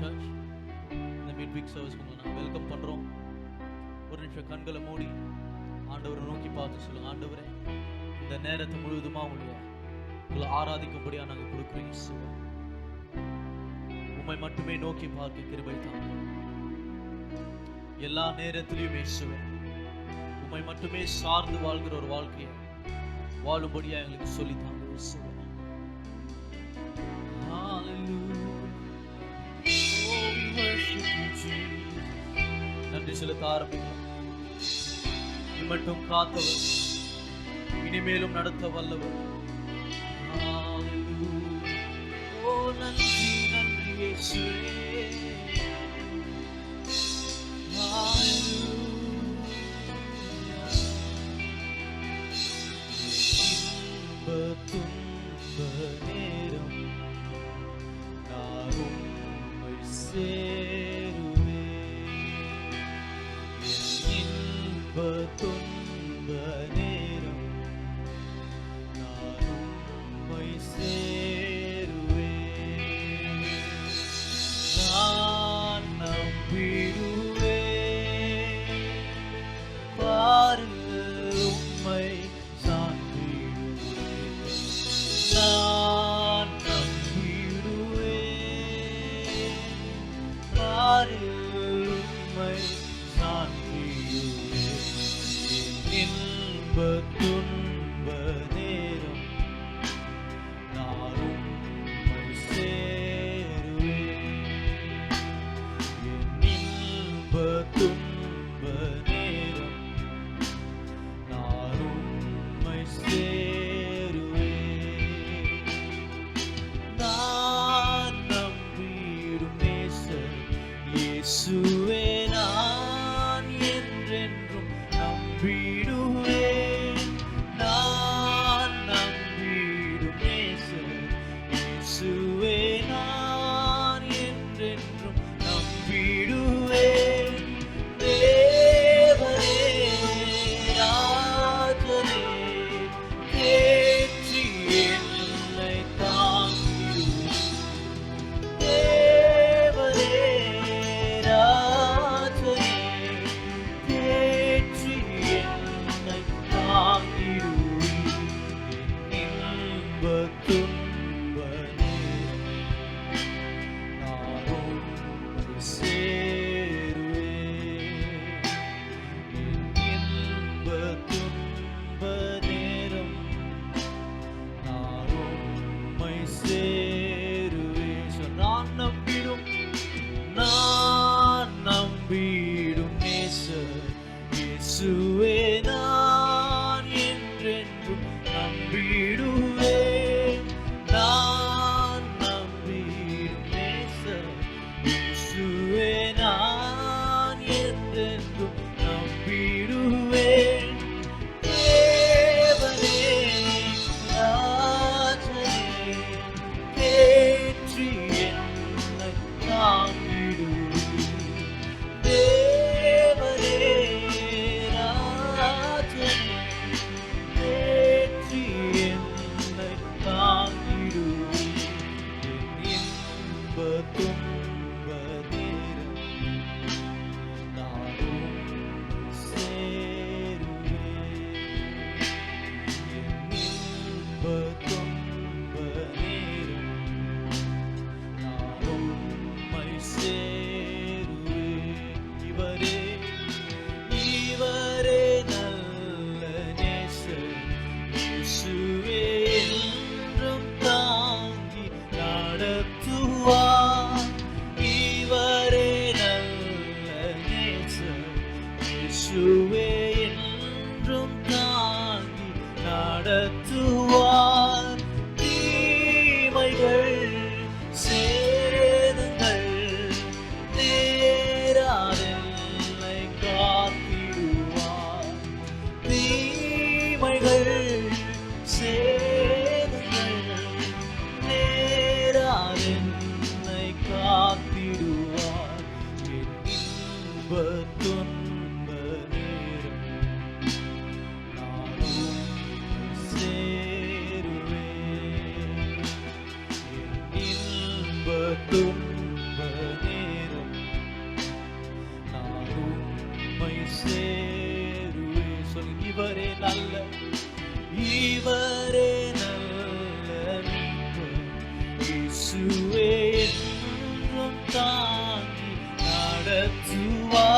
Search. இந்த mid week service உங்களை நாங்கள் வெல்கம் பண்ணுறோம். ஒரு நிமிஷம் கண்களை மூடி ஆண்டவரை நோக்கி பார்த்து சொல்லுங்க, ஆண்டவரே இந்த நேரத்தை முழுவதுமாக உங்களை ஆராதிக்கும்படியாக நாங்கள் கொடுக்குறோம். இயேசுவே உம்மை மட்டுமே நோக்கி பார்க்க கிருபை தாங்க. எல்லா நேரத்திலையும் இயேசுவே உம்மை மட்டுமே சார்ந்து வாழ்கிற ஒரு வாழ்க்கையை வாழும்படியா எங்களுக்கு சொல்லித்தாங்க. இயேசுவே நன்றி செலுத்த ஆரம்பிக்கலாம். இம்மட்டும் காத்தவர், இனிமேலும் நடத்த வல்லவர். ஓ நன்றி நன்றி இயேசுவே. துன்ப நேரம் நான் உம்மை சேருவே. இன்ப துன்ப நேரம் நான் உம்மை சேருவே. நான் நம்பிடுவே பாருங்கள் உம்மை நான் நம்பிடுவே உம்மை சாந்திடுவே. இன்ப துன்ப நேரம் நான் உம்மை சேருவே. இன்ப துன்ப நேரம் நான் உம்மை சேருவே. இயேசுவே நான் என்றென்றும் நம்பிடுவேன். நான் நம்பிடும் நேசர் இயேசுவே நான் என்றென்றும் நம்பிடுவேன். தேவரே ராஜனே தேற்றி என்னை தாங்கிடுவேன். நான் நம்பிடும் நேசர் இயேசுவே நான் என்றென்றும் நம்பிடுவேன். நான் நம்பிடும் நேசர் இயேசுவே நான் என்றென்றும் நம்பிடுவேன். தேவனே ராஜனே தேற்றி என்னை தாங்கிடுவேன். தேவனே ராஜனே தேற்றி என்னை தாங்கிடுவேன். இன்ப துன்ப நேரம் நான் உம்மை சேருவேன். இன்ப துன்ப நேரம் நான் உம்மை சேருவேன். இவரே நல்ல நேசர் இயேசுவே என்றும் தாங்கி நடத்துவார். இவரே நல்ல நேசர் இயேசுவே என்றும் தாங்கி நடத்துவார். தீமைகள் சேதங்கள் நேராதென்னை காத்திடுவார். தீமைகள் சேதங்கள் நேராதென்னை காத்திடுவார். என் இன்ப துன்ப நேரம் நான் உம்மை சேருவேன். என் இன்ப துன்ப நேரம் சேருவே. சொல்லு, இவரே நல்ல, இவரே நல்ல மீட்பர். இயேசுவே என்றும் தாங்கி நடத்துவார்.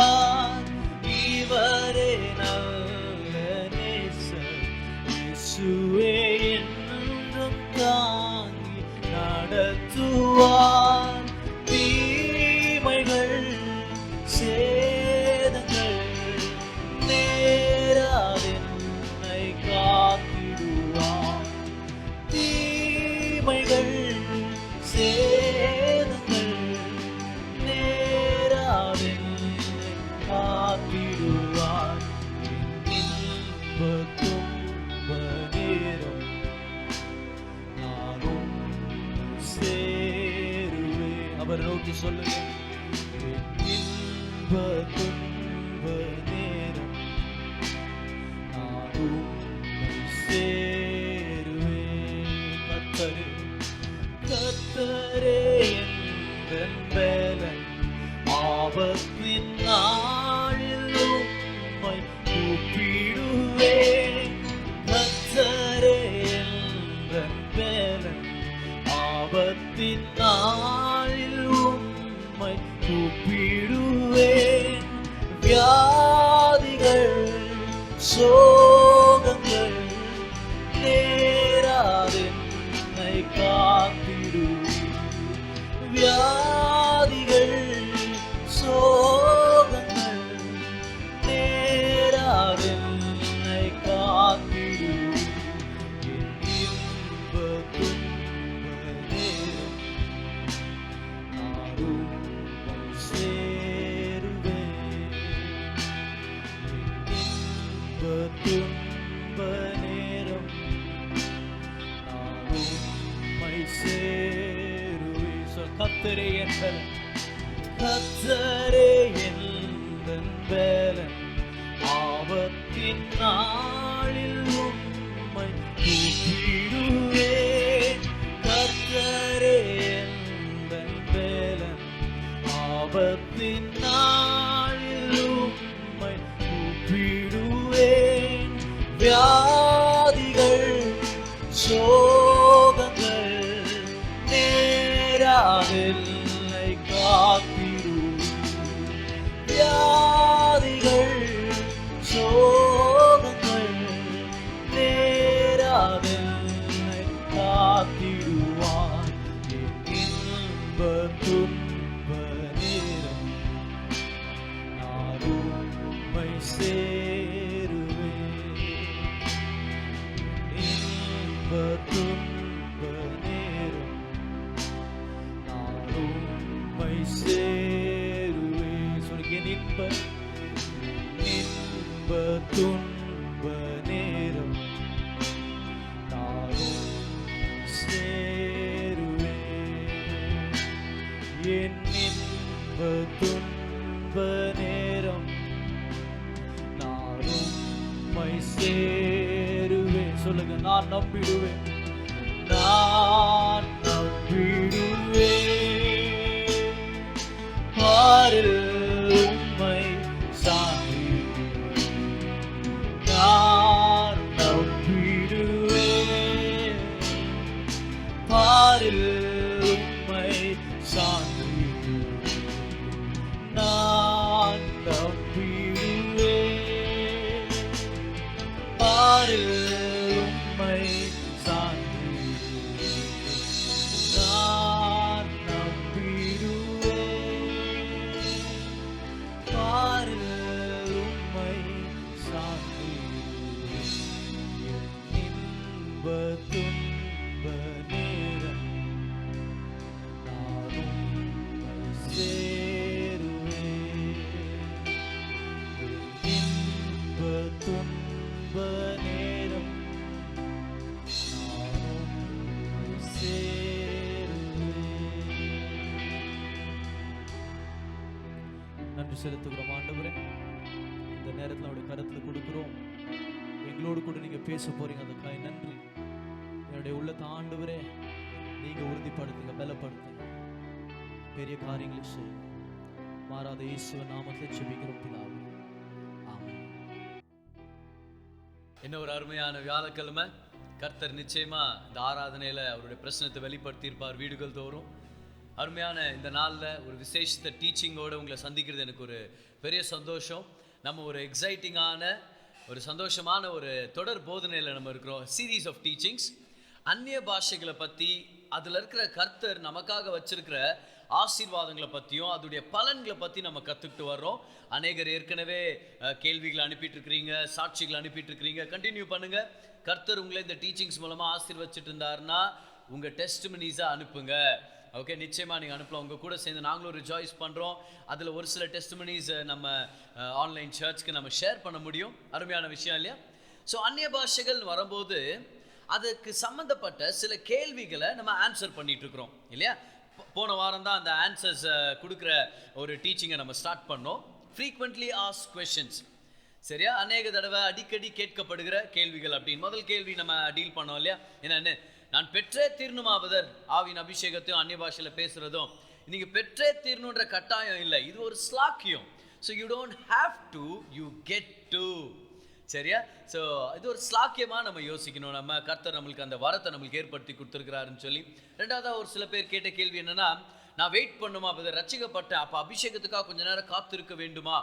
இவரே நல்ல நேசர். இயேசுவே என்றும் தாங்கி நடத்துவார். தீமைகள் சேதங்கள் நேராதென்னை காத்திடுவார். தீமைகள் சேதங்கள் நேராதென்னை காத்திடுவார். இன்ப துன்ப நேரம் நானும் சேருவே. அவர் நோக்கி சொல்லுங்க, இன்ப துன்ப நேரம் நானும் சேருவே. கர்த்தரே, கர்த்தரே என் பலன், ஆபத்தின் நாளில் உம்மை கூப்பிடுவேன். கர்த்தரே என் பலன், ஆபத்தின் நாளில் உம்மை கூப்பிடுவேன். வியாதிகள் சோகங்கள் நேராதென்னை காத்திடுவேன். வியாதிகள் சோகங்கள் நேராதென்னை காத்திடுவேன். என் இன்ப துன்ப நேரம் நானும் சேருவேன். இன்ப துன்ப நேரம் நானும் சேருவேன். சொல், கர்த்தரே என் பலன், கர்த்தரே என் பலன், ஆபத்தின் நாளில் உம்மை கூப்பிடுவேன். கர்த்தரே என் பலன், ஆபத்தின் நாளில் உம்மை கூப்பிடுவேன். வியாதிகள் சோகங்கள் நேராதென்னை காத்திடுவேன். வியாதிகள் சோகங்கள் நேராதென்னை காத்திடுவார். என் இன்ப துன்ப நேரம் நானும் உம்மை சேருவேன். இன்ப துன்ப நேரம் நானும் உம்மை சேருவேன். சொல்லு, என் இன்ப துன்ப நேரம் நானும் சேருவேன். என் இன்ப துன்ப நேரம் நானும் உம்மை சேருவேன். சொல்லுங்க, நான் நம்பிடுவேன், நான் நம்பிடுவேன். பாரில் உம்மை சார்ந்திடுவேன். நான் நம்பிடுவேன். பாரில் உம்மை சார்ந்திடுவேன். நான் நம்பிடுவேன். பாரில் உம்மை சார்ந்திடுவேன். நான் நம்பிடுவேன். பாரில் உம்மை சார்ந்திடுவேன். என் இன்ப துன்ப நேரம் நானும் உம்மை சேருவேன். என் இன்ப துன்ப நேரம் நானும் உம்மை சேருவேன். நன்றி செலுத்துகிறோம் ஆண்டவரே. இந்த நேரத்தில் அவருடைய கருத்தில் கொடுக்கிறோம். எங்களோடு கூட நீங்க பேச போறீங்க, அதுக்காக நன்றி. என்னுடைய உள்ளத்தை ஆண்டவரே நீங்க உறுதிப்படுத்துங்க, பலப்படுத்துங்க, பெரிய காரியங்களை செய்யுங்க. மாறாத இயேசுவின் நாமத்தில் ஜெபிக்கிறோம் பிதாவே, ஆமென். இன்னும் ஒரு அருமையான வியாழக்கிழமை. கர்த்தர் நிச்சயமா இந்த ஆராதனையில அவருடைய பிரசனத்தை வெளிப்படுத்தியிருப்பார் வீடுகள் தோறும். அருமையான இந்த நாளில் ஒரு விசேஷத்தை டீச்சிங்கோடு உங்களை சந்திக்கிறது எனக்கு ஒரு பெரிய சந்தோஷம். நம்ம ஒரு எக்ஸைட்டிங்கான ஒரு சந்தோஷமான ஒரு தொடர் போதனையில் நம்ம இருக்கிறோம். சீரீஸ் ஆஃப் டீச்சிங்ஸ், அந்நிய பாஷைகளை பற்றி, அதில் இருக்கிற கர்த்தர் நமக்காக வச்சிருக்கிற ஆசீர்வாதங்களை பற்றியும் அதோடைய பலன்களை பற்றி நம்ம கற்றுக்கிட்டு வர்றோம். அநேகர் ஏற்கனவே கேள்விகளை அனுப்பிட்டு இருக்கிறீங்க, சாட்சிகளை அனுப்பிட்டு இருக்கிறீங்க. கண்டினியூ பண்ணுங்க. கர்த்தர் உங்களை இந்த டீச்சிங்ஸ் மூலமாக ஆசீர்வச்சிட்டு இருந்தாருன்னா உங்கள் டெஸ்டிமனிஸை அனுப்புங்க. ஓகே, நிச்சயமாக நீங்கள் அனுப்பலாம். உங்கள் கூட சேர்ந்து நாங்களும் ரிஜாய்ஸ் பண்ணுறோம். அதில் ஒரு சில டெஸ்டிமனிஸ் நம்ம ஆன்லைன் சர்ச்சுக்கு நம்ம ஷேர் பண்ண முடியும். அருமையான விஷயம் இல்லையா? ஸோ அந்நிய பாஷைகள் வரும்போது அதுக்கு சம்மந்தப்பட்ட சில கேள்விகளை நம்ம ஆன்சர் பண்ணிட்டு இருக்கிறோம் இல்லையா? போன வாரம் தான் அந்த ஆன்சர்ஸ் கொடுக்குற ஒரு டீச்சிங்கை நம்ம ஸ்டார்ட் பண்ணோம். ஃப்ரீக்வெண்ட்லி ஆஸ்க் கொஸ்டின்ஸ், சரியா? அநேக தடவை அடிக்கடி கேட்கப்படுகிற கேள்விகள் அப்படின்னு முதல் கேள்வி நம்ம டீல் பண்ணோம் இல்லையா? என்னன்னு, நான் பெற்றே தீர்ணுமாவதர் ஆவின் அபிஷேகத்தையும் அந்நிய பாஷையில் பேசுகிறதும். நீங்கள் பெற்றே தீர்ணுன்ற கட்டாயம் இல்லை, இது ஒரு ஸ்லாக்கியம். So you don't have to, you get to, சரியா? ஸோ இது ஒரு ஸ்லாக்கியமாக நம்ம யோசிக்கணும். நம்ம கர்த்தர் நம்மளுக்கு அந்த வரத்தை நம்மளுக்கு ஏற்படுத்தி கொடுத்துருக்கிறாருன்னு சொல்லி. ரெண்டாவதாக ஒரு சில பேர் கேட்ட கேள்வி என்னென்னா, நான் வெயிட் பண்ணுமா, அப்போ ரட்சிக்கப்பட்டேன், அப்போ அபிஷேகத்துக்காக கொஞ்ச நேரம் காத்திருக்க வேண்டுமா,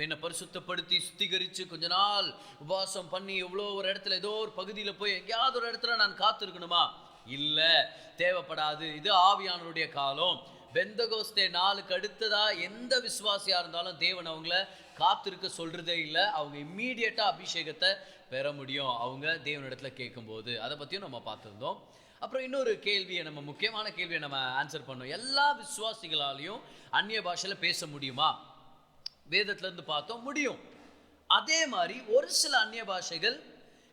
என்னை பரிசுத்தப்படுத்தி சுத்திகரித்து கொஞ்ச நாள் உபவாசம் பண்ணி எவ்வளோ ஒரு இடத்துல ஏதோ ஒரு பகுதியில் போய் எங்கேயாவது ஒரு இடத்துல நான் காத்திருக்கணுமா? இல்லை, தேவைப்படாது. இது ஆவியானவருடைய காலம். பெந்தகோஸ்தே நாளுக்கு அடுத்ததா எந்த விசுவாசியாக இருந்தாலும் தேவன் அவங்கள காத்திருக்க சொல்கிறதே இல்லை. அவங்க இம்மீடியட்டாக அபிஷேகத்தை பெற முடியும் அவங்க தேவனிடத்துல கேட்கும்போது. அதை பற்றியும் நம்ம பார்த்துருந்தோம். அப்புறம் இன்னொரு கேள்வியை, நம்ம முக்கியமான கேள்வியை நம்ம ஆன்சர் பண்ணோம். எல்லா விசுவாசிகளாலையும் அந்நிய பாஷையில் பேச முடியுமா? வேதத்துலேருந்து பார்த்தோம், முடியும். அதே மாதிரி ஒரு சில அந்நிய பாஷைகள்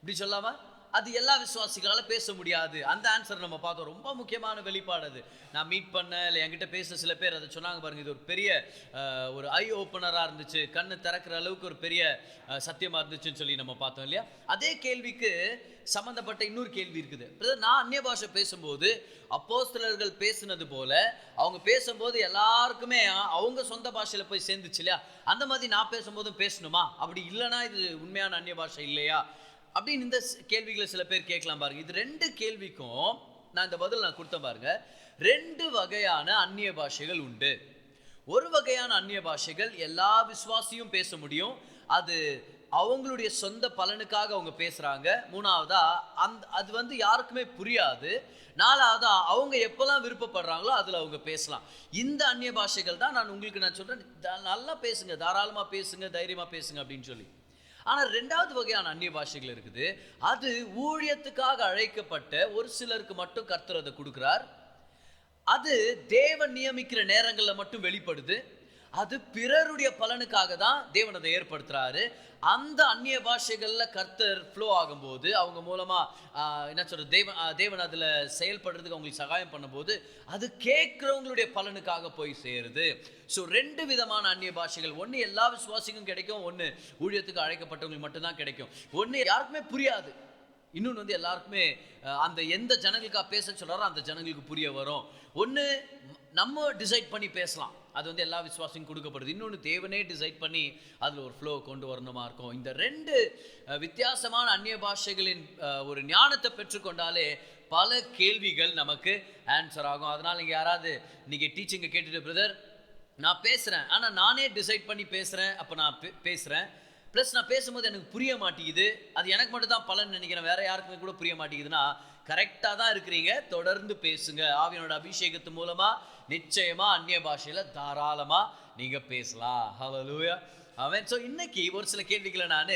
இப்படி சொல்லாமல் அது எல்லா விசுவாசிகளால் பேச முடியாது. அந்த ஆன்சர் நம்ம பார்த்தோம். ரொம்ப முக்கியமான வெளிப்பாடு அது. நான் மீட் பண்ண இல்லை என்கிட்ட பேச சில பேர் அதை சொன்னாங்க பாருங்கள். இது ஒரு பெரிய ஒரு ஐ ஓப்பனராக இருந்துச்சு, கண்ணு திறக்கிற அளவுக்கு ஒரு பெரிய சத்தியமாக இருந்துச்சுன்னு சொல்லி நம்ம பார்த்தோம் இல்லையா? அதே கேள்விக்கு சம்மந்தப்பட்ட இன்னொரு கேள்வி இருக்குது. நான் அந்நிய பாஷை பேசும்போது அப்போஸ்தலர்கள் பேசுனது போல அவங்க பேசும்போது எல்லாருக்குமே அவங்க சொந்த பாஷையில் போய் சேர்ந்துச்சு இல்லையா? அந்த மாதிரி நான் பேசும்போதும் பேசணுமா? அப்படி இல்லைன்னா இது உண்மையான அந்நிய பாஷை இல்லையா அப்படின்னு இந்த கேள்விகளை சில பேர் கேட்கலாம் பாருங்க. இது ரெண்டு கேள்விக்கும் நான் இந்த பதில் நான் கொடுத்தேன் பாருங்க. ரெண்டு வகையான அந்நிய பாஷைகள் உண்டு. ஒரு வகையான அந்நிய பாஷைகள் எல்லா விசுவாசியும் பேச முடியும், அது அவங்களுடைய சொந்த பலனுக்காக அவங்க பேசுறாங்க. மூணாவதா அது யாருக்குமே புரியாது. நாலாவதா அவங்க எப்பெல்லாம் விருப்பப்படுறாங்களோ அதில் அவங்க பேசலாம். இந்த அந்நிய பாஷைகள் தான் நான் சொல்றேன், நல்லா பேசுங்க, தாராளமாக பேசுங்க, தைரியமாக பேசுங்க அப்படின்னு சொல்லி. ஆனால் ரெண்டாவது வகையான அந்நிய பாஷைகள் இருக்குது. அது ஊழியத்துக்காக அழைக்கப்பட்ட ஒரு சிலருக்கு மட்டும் கர்த்தர் அதை கொடுக்குறார். அது தேவன் நியமிக்கிற நேரங்களில் மட்டும் வெளிப்படுது. அது பிறருடைய பலனுக்காக தான் தேவன் அதை ஏற்படுத்துறாரு. அந்த அந்நிய பாஷைகளில் கர்த்தர் ஃப்ளோ ஆகும்போது அவங்க மூலமாக தேவன் அதில் செயல்படுறதுக்கு அவங்களுக்கு சகாயம் பண்ணும்போது அது கேட்குறவங்களுடைய பலனுக்காக போய் சேருது. ஸோ ரெண்டு விதமான அந்நிய பாஷைகள். ஒன்று எல்லா விசுவாசிக்கும் கிடைக்கும், ஒன்று ஊழியத்துக்கு அழைக்கப்பட்டவங்களுக்கு மட்டும்தான் கிடைக்கும். ஒன்று யாருக்குமே புரியாது, இன்னொன்று எல்லாருக்குமே அந்த எந்த ஜனங்களுக்காக பேச சொல்கிறாரோ அந்த ஜனங்களுக்கு புரிய வரும். ஒன்று நம்ம டிசைட் பண்ணி பேசலாம், அது எல்லா விசுவாசமும் கொடுக்கப்படுது. இன்னொன்று தேவனே டிசைட் பண்ணி அதில் ஒரு ஃப்ளோ கொண்டு வரணுமா இருக்கும். இந்த ரெண்டு வித்தியாசமான அந்நிய பாஷைகளின் ஒரு ஞானத்தை பெற்றுக்கொண்டாலே பல கேள்விகள் நமக்கு ஆன்சர் ஆகும். அதனால் நீங்கள் யாராவது இன்றைக்கி டீச்சிங்கை கேட்டுட்டு, பிரதர் நான் பேசுகிறேன் ஆனால் நானே டிசைட் பண்ணி பேசுகிறேன், அப்போ நான் பேசுகிறேன், ப்ளஸ் நான் பேசும்போது எனக்கு புரிய மாட்டேங்குது, அது எனக்கு மட்டும் தான் பலன் நினைக்கிறேன், வேறு யாருக்குமே கூட புரிய மாட்டேங்குதுன்னா கரெக்டாக தான் இருக்கிறீங்க. தொடர்ந்து பேசுங்க. ஆவியனோட அபிஷேகத்து மூலமாக நிச்சயமாக அந்நிய பாஷையில் தாராளமாக நீங்கள் பேசலாம். ஹல்லேலூயா, ஆமென். ஸோ இன்னைக்கு ஒரு சில கேள்விகளை நான்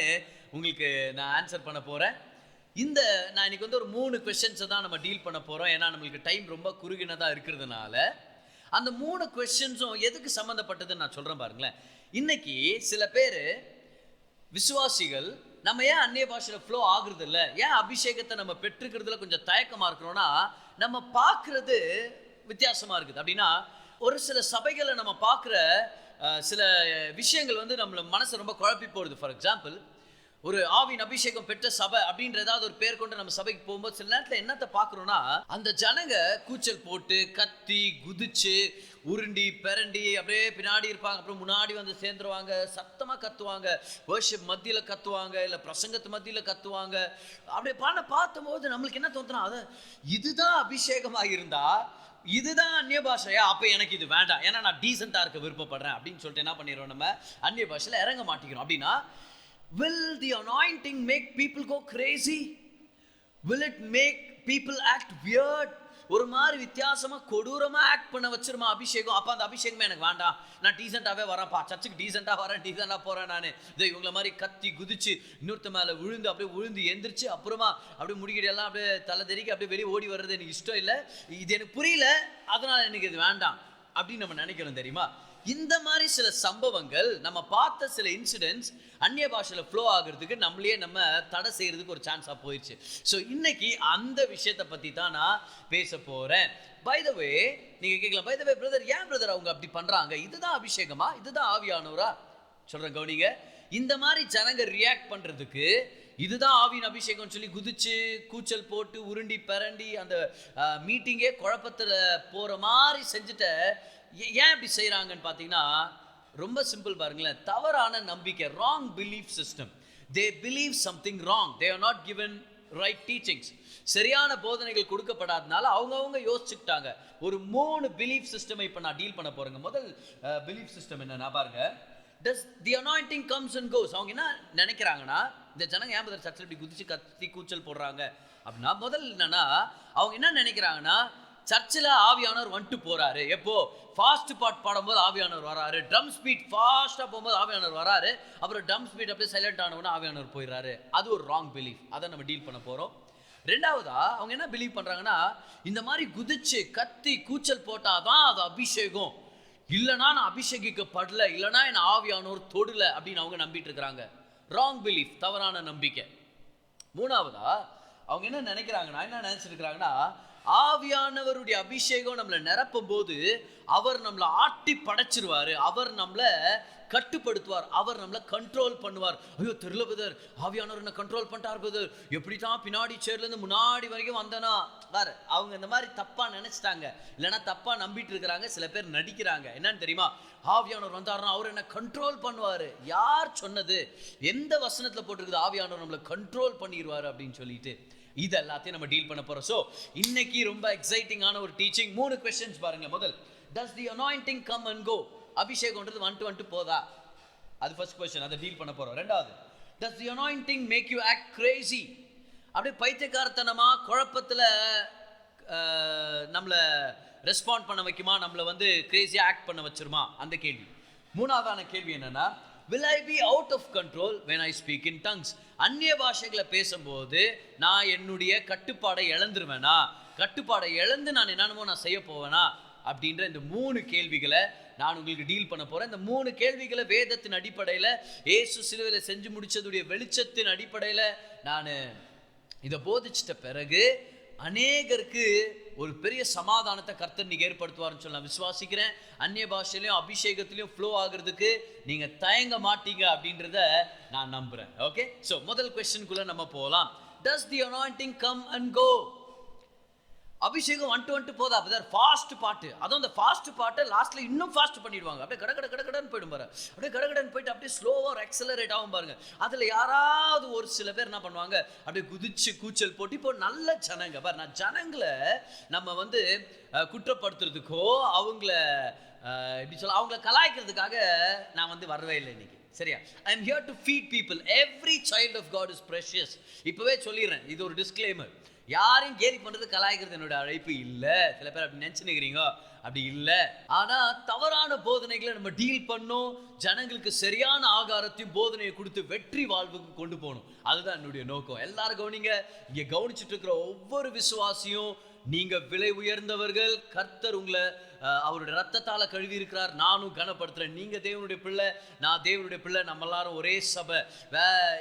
ஆன்சர் பண்ண போகிறேன். நான் இன்னைக்கு ஒரு 3 கொஸ்டின்ஸை தான் நம்ம டீல் பண்ண போகிறோம். ஏன்னா நம்மளுக்கு டைம் ரொம்ப குறுகினதாக இருக்கிறதுனால அந்த 3 கொஸ்டின்ஸும் எதுக்கு சம்மந்தப்பட்டதுன்னு நான் சொல்கிறேன் பாருங்களேன். இன்னைக்கு சில பேர் விசுவாசிகள் நம்ம ஏன் அந்நிய பாஷையில் ஃப்ளோ ஆகுறது இல்லை, ஏன் அபிஷேகத்தை நம்ம பெற்றுக்கிறதுல கொஞ்சம் தயக்கமாக இருக்கிறோன்னா, நம்ம பார்க்குறது வித்தியாசமாக இருக்குது. அப்படின்னா ஒரு சில சபைகளை நம்ம பார்க்குற சில விஷயங்கள் நம்மளை மனசை ரொம்ப குழப்பி போடுது. ஃபார் எக்ஸாம்பிள், ஒரு ஆவின் அபிஷேகம் பெற்ற சபை அப்படின்ற ஏதாவது ஒரு பேர் கொண்டு நம்ம சபைக்கு போகும்போது சில நேரத்தில் என்னத்தை பார்க்குறோம்னா, அந்த ஜனங்க கூச்சல் போட்டு கத்தி குதிச்சு உருண்டி பிரண்டி அப்படியே பின்னாடி இருப்பாங்க, அப்புறம் முன்னாடி வந்து சேர்ந்துருவாங்க, சத்தமாக கத்துவாங்க, வர்ஷிப் மத்தியில் கத்துவாங்க, இல்லை பிரசங்கத்து மத்தியில் கத்துவாங்க. அப்படியே பார்க்கும்போது நம்மளுக்கு என்ன தோணுதுன்னா, அது இதுதான் அபிஷேகமாக இருந்தா, இதுதான் அந்நிய பாஷையா, அப்போ எனக்கு இது வேண்டாம், ஏன்னா நான் டீசெண்டாக இருக்க விருப்பப்படுறேன் அப்படின்னு சொல்லிட்டு என்ன பண்ணிடுறோம், நம்ம அந்நிய பாஷையில் இறங்க மாட்டேங்கிறோம். அப்படின்னா will the anointing make people go crazy? Will it make people act weird? ஒரு மாதிரி வித்தியாசமா கொடூரமா ஆக்ட் பண்ண வச்சிருமா அபிஷேகம்? அப்ப அந்த அபிஷேகமே எனக்கு வேண்டாம், நான் டீசெண்டாவே வரேன்ப்பா, சர்ச்சுக்கு டீசெண்டா வரேன், டீசெண்டா போறேன், நான் இதோ இவங்கள மாதிரி கத்தி குதிச்சு இன்னொருத்த மேல விழுந்து அப்படியே விழுந்து எந்திரிச்சு அப்புறமா அப்படியே முடிக்கிடையெல்லாம் அப்படியே தலை தெறிக்க அப்படியே வெளியே ஓடி வர்றது எனக்கு இஷ்டம் இல்லை, இது எனக்கு புரியல, அதனால எனக்கு இது வேண்டாம் அப்படின்னு நம்ம நினைக்கிறோம். தெரியுமா, இந்த மாதிரி சில சம்பவங்கள், நம்ம பார்த்த சில இன்சிடென்ட்ஸ் அந்நிய பாஷையில் ஃப்ளோ ஆகுறதுக்கு நம்மளையே நம்ம தடை செய்யறதுக்கு ஒரு சான்ஸாக போயிடுச்சு. ஸோ இன்னைக்கு அந்த விஷயத்தை பற்றி தான் நான் பேச போகிறேன். பை த வே நீங்கள் கேட்கலாம், பை த வே பிரதர், ஏன் பிரதர் அவங்க அப்படி பண்ணுறாங்க, இதுதான் அபிஷேகமா, இதுதான் ஆவியானவரா? சொல்கிறேன் கவனிங்க. இந்த மாதிரி ஜனங்க ரியாக்ட் பண்ணுறதுக்கு இதுதான் ஆவியின் அபிஷேகம் சொல்லி குதிச்சு கூச்சல் போட்டு உருண்டி பரண்டி அந்த மீட்டிங்கே குழப்பத்தில் போகிற மாதிரி செஞ்சுட்ட ஏன் இப்படி செய்கிறாங்கன்னு பார்த்தீங்கன்னா, ரொம்ப சிம்பிள் பாருங்களேன். தவறான நம்பிக்கை, wrong belief system. They believe something wrong, they are not given right teachings. சரியான போதனைகள் கொடுக்கப்படாதனால அவங்கவுங்க யோசிச்சுக்கிட்டாங்க. ஒரு 3 பிலீஃப் சிஸ்டம் இப்போ நான் டீல் பண்ண போகிறேங்க. முதல் பிலீஃப் சிஸ்டம் என்னன்னா பாருங்க, does the anointing comes and goes. அவங்க என்ன நினைக்கிறாங்கன்னா, இந்த ஜனங்க ஏன் பதர் சர்ச்சில் இப்படி குதிச்சு கத்தி கூச்சல் போடுறாங்க அப்படின்னா, முதல் என்னன்னா அவங்க என்ன நினைக்கிறாங்கன்னா, சர்ச்சில் ஆவியானவர் வந்துட்டு போறாரு, எப்போ ஃபாஸ்ட் பாட் பாடும்போது ஆவியானவர் வராரு, ட்ரம் ஸ்பீட் ஃபாஸ்ட்டாக போகும்போது ஆவியானவர் வராரு, அப்புறம் ட்ரம் ஸ்பீட் அப்படியே சைலண்ட் ஆனவொன்னா ஆவியானவர் போயிடுறாரு. அது ஒரு ராங் பிலீஃப். அதை நம்ம டீல் பண்ண போகிறோம். ரெண்டாவதா அவங்க என்ன பிலீவ் பண்ணுறாங்கன்னா, இந்த மாதிரி குதிச்சு கத்தி கூச்சல் போட்டாதான் அது அபிஷேகம், இல்லைனா நான் அபிஷேகிக்கப்படல, இல்லைனா என் ஆவியானவர் தொடல அப்படின்னு அவங்க நம்பிட்டு இருக்கிறாங்க. ராங் பிலீஃப், தவறான நம்பிக்கை. மூணாவதா அவங்க என்ன நினைச்சிருக்கிறாங்கன்னா, ஆவியானவருடைய அபிஷேகம் நம்மளை நிரப்பும் போது அவர் நம்மளை ஆட்டி படைச்சிருவாரு, அவர் நம்மளை கட்டுப்படுத்துவார், அவர் நம்மளை கண்ட்ரோல் பண்ணுவார். ஐயோ தெரியல பதர், ஆவியானவர் என்ன கண்ட்ரோல் பண்ணிட்டார் பதர், எப்படி தான் பின்னாடி சேர்லேருந்து முன்னாடி வரைக்கும் வந்தனா வேற. அவங்க இந்த மாதிரி தப்பா நினைச்சிட்டாங்க, இல்லைன்னா தப்பா நம்பிட்டு இருக்கிறாங்க. சில பேர் நடிக்கிறாங்க. என்னன்னு தெரியுமா, ஆவியானவர் வந்தாருன்னா அவர் என்ன கண்ட்ரோல் பண்ணுவாரு. யார் சொன்னது? எந்த வசனத்துல போட்டிருக்குது ஆவியானவர் நம்மளை கண்ட்ரோல் பண்ணிடுவாரு அப்படின்னு சொல்லிட்டு? இது எல்லாத்தையும் நம்ம டீல் பண்ண போறோம். ஸோ இன்னைக்கு ரொம்ப எக்ஸைட்டிங்கான ஒரு டீச்சிங். 3 questions பாருங்க. முதல், does the anointing come and go? அபிஷேகம்ன்றது வந்துட்டு போதா? அது ஃபர்ஸ்ட் கொஸ்டின், அதை டீல் பண்ண போறோம். ரெண்டாவது, does the anointing make you act crazy? அப்படியே பைத்தியக்காரத்தனமா குழப்பத்தில் நம்மளை ரெஸ்பாண்ட் பண்ண வைக்குமா, நம்மளை வந்து கிரேசியாக ஆக்ட் பண்ண வச்சிருமா? அந்த கேள்வி. மூணாவதான கேள்வி என்னன்னா, will I be out of control when I speak in tongues? அந்நிய பாஷைகளை பேசும்போது நான் என்னுடைய கட்டுப்பாடை இழந்துருவேனா, கட்டுப்பாடை இழந்து நான் என்னென்னமோ நான் செய்ய போவேனா அப்படின்ற இந்த 3 கேள்விகளை நான் உங்களுக்கு டீல் பண்ண போகிறேன். இந்த 3 கேள்விகளை வேதத்தின் அடிப்படையில், இயேசு சிலுவையில் செஞ்சு முடிச்சதுடைய வெளிச்சத்தின் அடிப்படையில் நான் இதை போதிச்சிட்ட பிறகு அநேகருக்கு ஒரு பெரிய சமாதானத்தை கர்த்தர் நீங்க ஏற்படுத்துவார்னு சொல்லி நான் விசுவாசிக்கிறேன். அந்நிய பாஷையிலையும் அபிஷேகத்திலையும் ஃப்ளோ ஆகுறதுக்கு நீங்க தயங்க மாட்டீங்க அப்படின்றத நான் நம்புறேன். ஓகே, ஸோ முதல் கொஸ்டினுக்குள்ள நம்ம போகலாம். Does the anointing come and go? அபிஷேகம் வந்துட்டு போதா பதர்? ஃபாஸ்ட் பாட்டு, அதுவும் அந்த ஃபாஸ்ட் பாட்டை லாஸ்ட்ல இன்னும் ஃபாஸ்ட் பண்ணிடுவாங்க. அப்படியே கடகடன்னு போயிடும் பாரு, அப்படியே கடகடன்னு போயிட்டு அப்படியே ஸ்லோவாக எக்ஸலரேட் ஆகும் பாருங்க. அதில் யாராவது ஒரு சில பேர் என்ன பண்ணுவாங்க, அப்படியே குதிச்சு கூச்சல் போட்டு. இப்போ நல்ல ஜனங்க பாரு, நான் ஜனங்களை நம்ம வந்து குற்றப்படுத்துறதுக்கோ அவங்கள எப்படி சொல்ல, அவங்கள கலாய்க்கிறதுக்காக நான் வந்து வரவே இல்லை இன்னைக்கு. சரியா? I am here to feed people. Every child of God is precious. இப்போவே சொல்லிடுறேன், இது ஒரு டிஸ்க்ளைமர். யாரையும் கேலி பண்ணுறது கலாய்க்கிறது என்னோட அழைப்பு இல்லை. சில பேர் அப்படி நினச்சினுக்கிறீங்க, அப்படி இல்லை. ஆனால் தவறான போதனைகளை நம்ம டீல் பண்ணோம், ஜனங்களுக்கு சரியான ஆகாரத்தையும் போதனையை கொடுத்து வெற்றி வாழ்வுக்கு கொண்டு போகணும். அதுதான் என்னுடைய நோக்கம். எல்லாரும் கவனிங்க, இங்கே கவனிச்சுட்டு இருக்கிற ஒவ்வொரு விசுவாசியும் நீங்க விலை உயர்ந்தவர்கள். கர்த்தர் உங்களை அவருடைய ரத்தத்தால கழுவி இருக்கிறார். நானும் கனப்படுத்துறேன். நீங்க தேவனுடைய பிள்ளை, நான் தேவனுடைய பிள்ளை. நம்ம எல்லாரும் ஒரே சபை.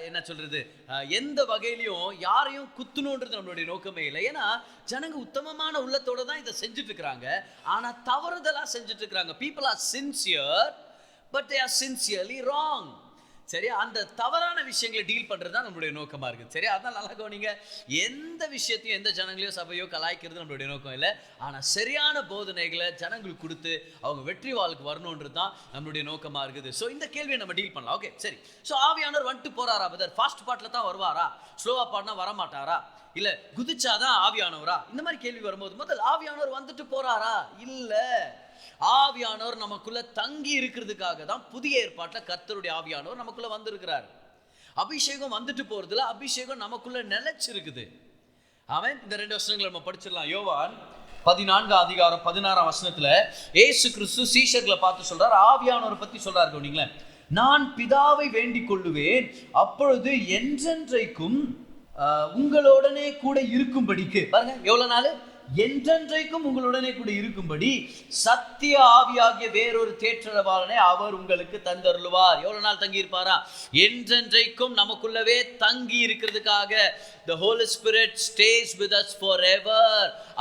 என்ன சொல்றது, எந்த வகையிலையும் யாரையும் குத்துணுன்றது நம்மளுடைய நோக்கமே இல்லை. ஏன்னா ஜனங்க உத்தமமான உள்ளத்தோட தான் இதை செஞ்சுட்டு இருக்கிறாங்க, ஆனா தவறுதலா செஞ்சுட்டு இருக்கிறாங்க. People are sincere but they are sincerely wrong. சரியா? அந்த தவறான விஷயங்களை டீல் பண்றது தான் நம்மளுடைய நோக்கமா இருக்குது. சரியா? அதனால நல்லா கவனிங்க. எந்த விஷயத்தையும் எந்த ஜனங்களையோ சபையோ கலாய்க்கிறது நம்மளுடைய நோக்கம் இல்லை. ஆனா சரியான போதனைகளை ஜனங்களுக்கு கொடுத்து அவங்க வெற்றி வாழ்க்கை வரணுன்றது தான் நம்மளுடைய நோக்கமா இருக்குது. ஸோ இந்த கேள்வியை நம்ம டீல் பண்ணலாம். ஓகே, சரி. ஸோ ஆவியானவர் வந்துட்டு போறாரா பிரதர்? ஃபாஸ்ட் பாட்டில் தான் வருவாரா? ஸ்லோவா பாடினா வரமாட்டாரா? இல்ல குதிச்சாதான் ஆவியானவரா? இந்த மாதிரி கேள்வி வரும்போது முதல் ஆவியானவர் வந்துட்டு போறாரா? இல்ல, ஆவியானவர் நமக்குள்ள தங்கி இருக்கிறதுக்காக தான் புதிய ஏற்பாட்டில் கர்த்தருடைய ஆவியானவர் நமக்குள்ள வந்திருக்கிறார். அபிஷேகம் வந்துட்டு போறதுல அபிஷேகம் நமக்குள்ள நிலைச்சிருக்குது. ஆமென். இந்த 2 வசனங்களை நம்ம படிச்சிடலாம். யோவான் 14:16 இயேசு கிறிஸ்து சீஷர்களை பார்த்து சொல்றார், ஆவியானவரை பத்தி சொல்றாரு. கவனிங்களேன். நான் பிதாவை வேண்டிக் கொள்ளுவேன், அப்பொழுது என்றென்றைக்கும் உங்களுடனே கூட இருக்கும்படிக்கு, பாருங்க எவ்வளவு நாள், என்றென்றைக்கும் உங்களுடனே கூட இருக்கும்படி சத்திய ஆவியாகிய வேறொரு தேற்றரவாளனை அவர் உங்களுக்கு தந்தருளுவார். எவ்வளவு நாள் தங்கி இருப்பாரா? என்றென்றைக்கும் நமக்குள்ளவே தங்கி இருக்கிறதுக்காக the Holy Spirit stays with us forever.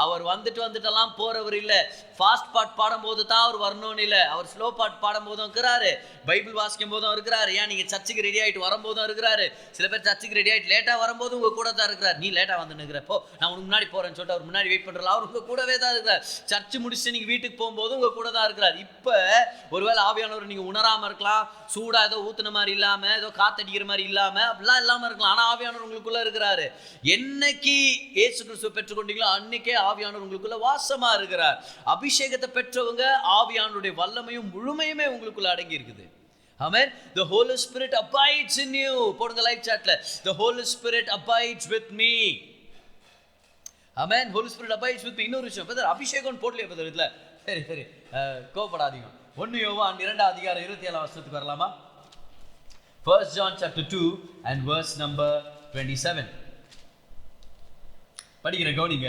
அவர் வந்துட்டெல்லாம் போறவர் இல்லை. ஃபாஸ்ட் பாட் பாடும்போது தான் அவர் வரணும்னு இல்லை. அவர் ஸ்லோ பாட் பாடும்போதும் இருக்கிறாரு, பைபிள் வாசிக்கும் போதும் இருக்கிறாரு. ஏன் நீங்க சர்ச்சுக்கு ரெடி ஆகிட்டு வரும்போதும் இருக்கிறாரு. சில பேர் சர்ச்சுக்கு ரெடி ஆகிட்டு லேட்டா வரும்போது உங்க கூட தான் இருக்கிறார். நீ லேட்டா வந்து நிற்கிறப்போ நான் உனக்கு முன்னாடி போறேன்னு சொல்லிட்டு அவர் முன்னாடி வெயிட் பண்றல, அவர் உங்க கூடவே தான் இருக்கிறார். சர்ச்சு முடிச்சுட்டு நீங்க வீட்டுக்கு போகும்போது உங்க கூட தான் இருக்கிறார். இப்ப ஒருவேளை ஆவியானவர் நீங்க உணராம இருக்கலாம், சூடா ஏதோ ஊத்துன மாதிரி இல்லாம, ஏதோ காத்தடிக்கிற மாதிரி இல்லாம, அப்படிலாம் இல்லாம இருக்கலாம். ஆனா ஆவியானவர் உங்களுக்குள்ள இருக்கிறாரு. என்னைக்கு இயேசு கிறிஸ்துவை பெற்றுக்கொண்டீங்களோ அன்னைக்கே ஆவியானவர் உங்களுக்குள்ள வாசமா இருக்கிறார். அபிஷேகத்தை பெற்றவங்க ஆவியானவருடைய வல்லமையும் முழுமையுமே உங்களுக்குள்ள அடங்கி இருக்குது. Amen. The Holy Spirit abides in you. போடுங்க live சாட்ல, the Holy Spirit abides with me. Amen. Holy Spirit abides with me. இன்னொரு விஷயம் பிரதர், அபிஷேகம் போடலையே பிரதர் இதுல. சரி கோபப்படாதீங்க. 1 யோவான் 2:27 வரலாமா? 1 John chapter 2 and verse number 27 படிக்கிற கவனிங்க.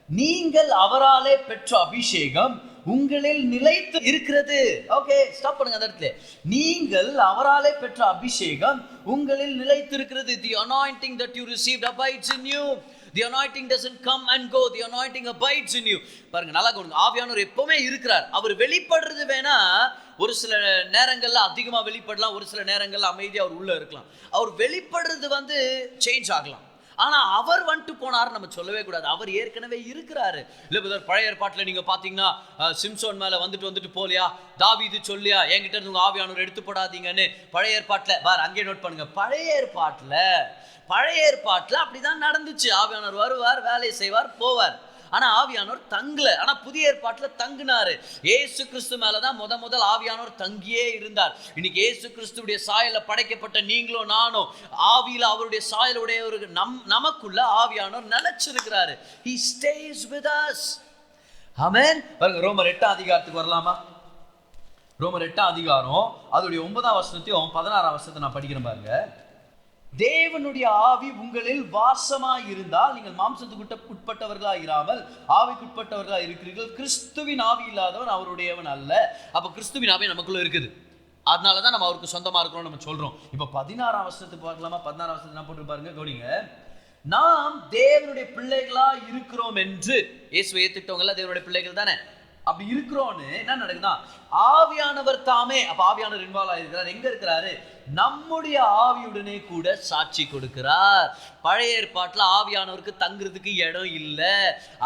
நீங்கள் அவராலே பெற்ற அபிஷேகம் உங்களில் நிலைத்து இருக்கிறது. ஓகே, ஸ்டாப் பண்ணுங்க அந்த இடத்துல. நீங்கள் அவராலே பெற்ற அபிஷேகம் உங்களில் நிலைத்து இருக்கிறது. The anointing that you received abides in you. The anointing doesn't come and go. The anointing abides in you. பாருங்க நல்லா கவனிங்க. ஆவியானவர் எப்பவுமே இருக்கிறார். அவர் வெளிப்படுறது வேணா ஒரு சில நேரங்கள்ல அதிகமா வெளிப்படலாம், ஒரு சில நேரங்கள்ல அமைதியா அவர் உள்ள இருக்கலாம். அவர் வெளிப்படுறது சேஞ்ச் ஆகலாம். ஆனா அவர் வந்துட்டு போனார் நம்ம சொல்லவே கூடாது. அவர் ஏற்கனவே இருக்கிறாரு. இல்ல பிரதர், பழைய ஏற்பாட்டில் நீங்க பாத்தீங்கன்னா சிம்சோன் மேல வந்துட்டு போலியா, தாவீது சொல்லியா என்கிட்ட இருந்து உங்க ஆவியானவர் எடுத்து போடாதீங்கன்னு பழைய ஏற்பாட்டில் பார், அங்கே நோட் பண்ணுங்க. பழைய ஏற்பாட்டில் அப்படிதான் நடந்துச்சு. ஆவியானவர் வருவார், வேலையை செய்வார், போவார். ஆனா ஆவியானவர் தங்கல. ஆனா புதிய ஏற்பாட்டில் தங்கினாரு. இயேசு கிறிஸ்து மேலதான் முதல் ஆவியானவர் தங்கியே இருந்தார். இன்னைக்கு இயேசு கிறிஸ்துடைய சாயல படைக்கப்பட்ட நீங்களும் நானும் ஆவியில அவருடைய சாயலுடைய ஒரு நமக்குள்ள ஆவியானவர் நிலைச்சிருக்கிறாரு. He stays with us. ஆமென். பாருங்க ரோமர் 8 வரலாமா? ரோமர் 8 அதோடைய 9 16 நான் படிக்கிறேன் பாருங்க. தேவனுடைய ஆவி உங்களில் வாசமாய் இருந்தால் நீங்கள் மாம்சத்துக்கு உட்பட்டவர்களாக இராமல் ஆவிக்குட்பட்டவர்களாக இருக்கிறீர்கள். கிறிஸ்துவின் ஆவி இல்லாதவன் அவருடையவன் அல்ல. அப்ப கிறிஸ்துவின் ஆவி நமக்குள்ள இருக்குது. அதனாலதான் நம்ம அவருக்கு சொந்தமா இருக்கிறோம் நம்ம சொல்றோம். இப்ப 16 பார்க்கலாமா? 16 நான் போட்டு பாருங்க கவனிங்க. நாம் தேவனுடைய பிள்ளைகளா இருக்கிறோம் என்று இயேசுவை ஏத்துக்கிட்டவங்க எல்லாம் தேவனுடைய பிள்ளைகள் தானே. அப்படி இருக்கிறோன்னு என்ன நடக்குதா? ஆவியானவர் தாமே, அப்ப ஆவியானவர் இன்வால்வ் ஆயிருக்கிறார். எங்க இருக்கிறாரு? நம்முடைய ஆவியுடனே கூட சாட்சி கொடுக்கிறார். பழைய ஏற்பாட்டில் ஆவியானவருக்கு தங்குறதுக்கு இடம் இல்லை.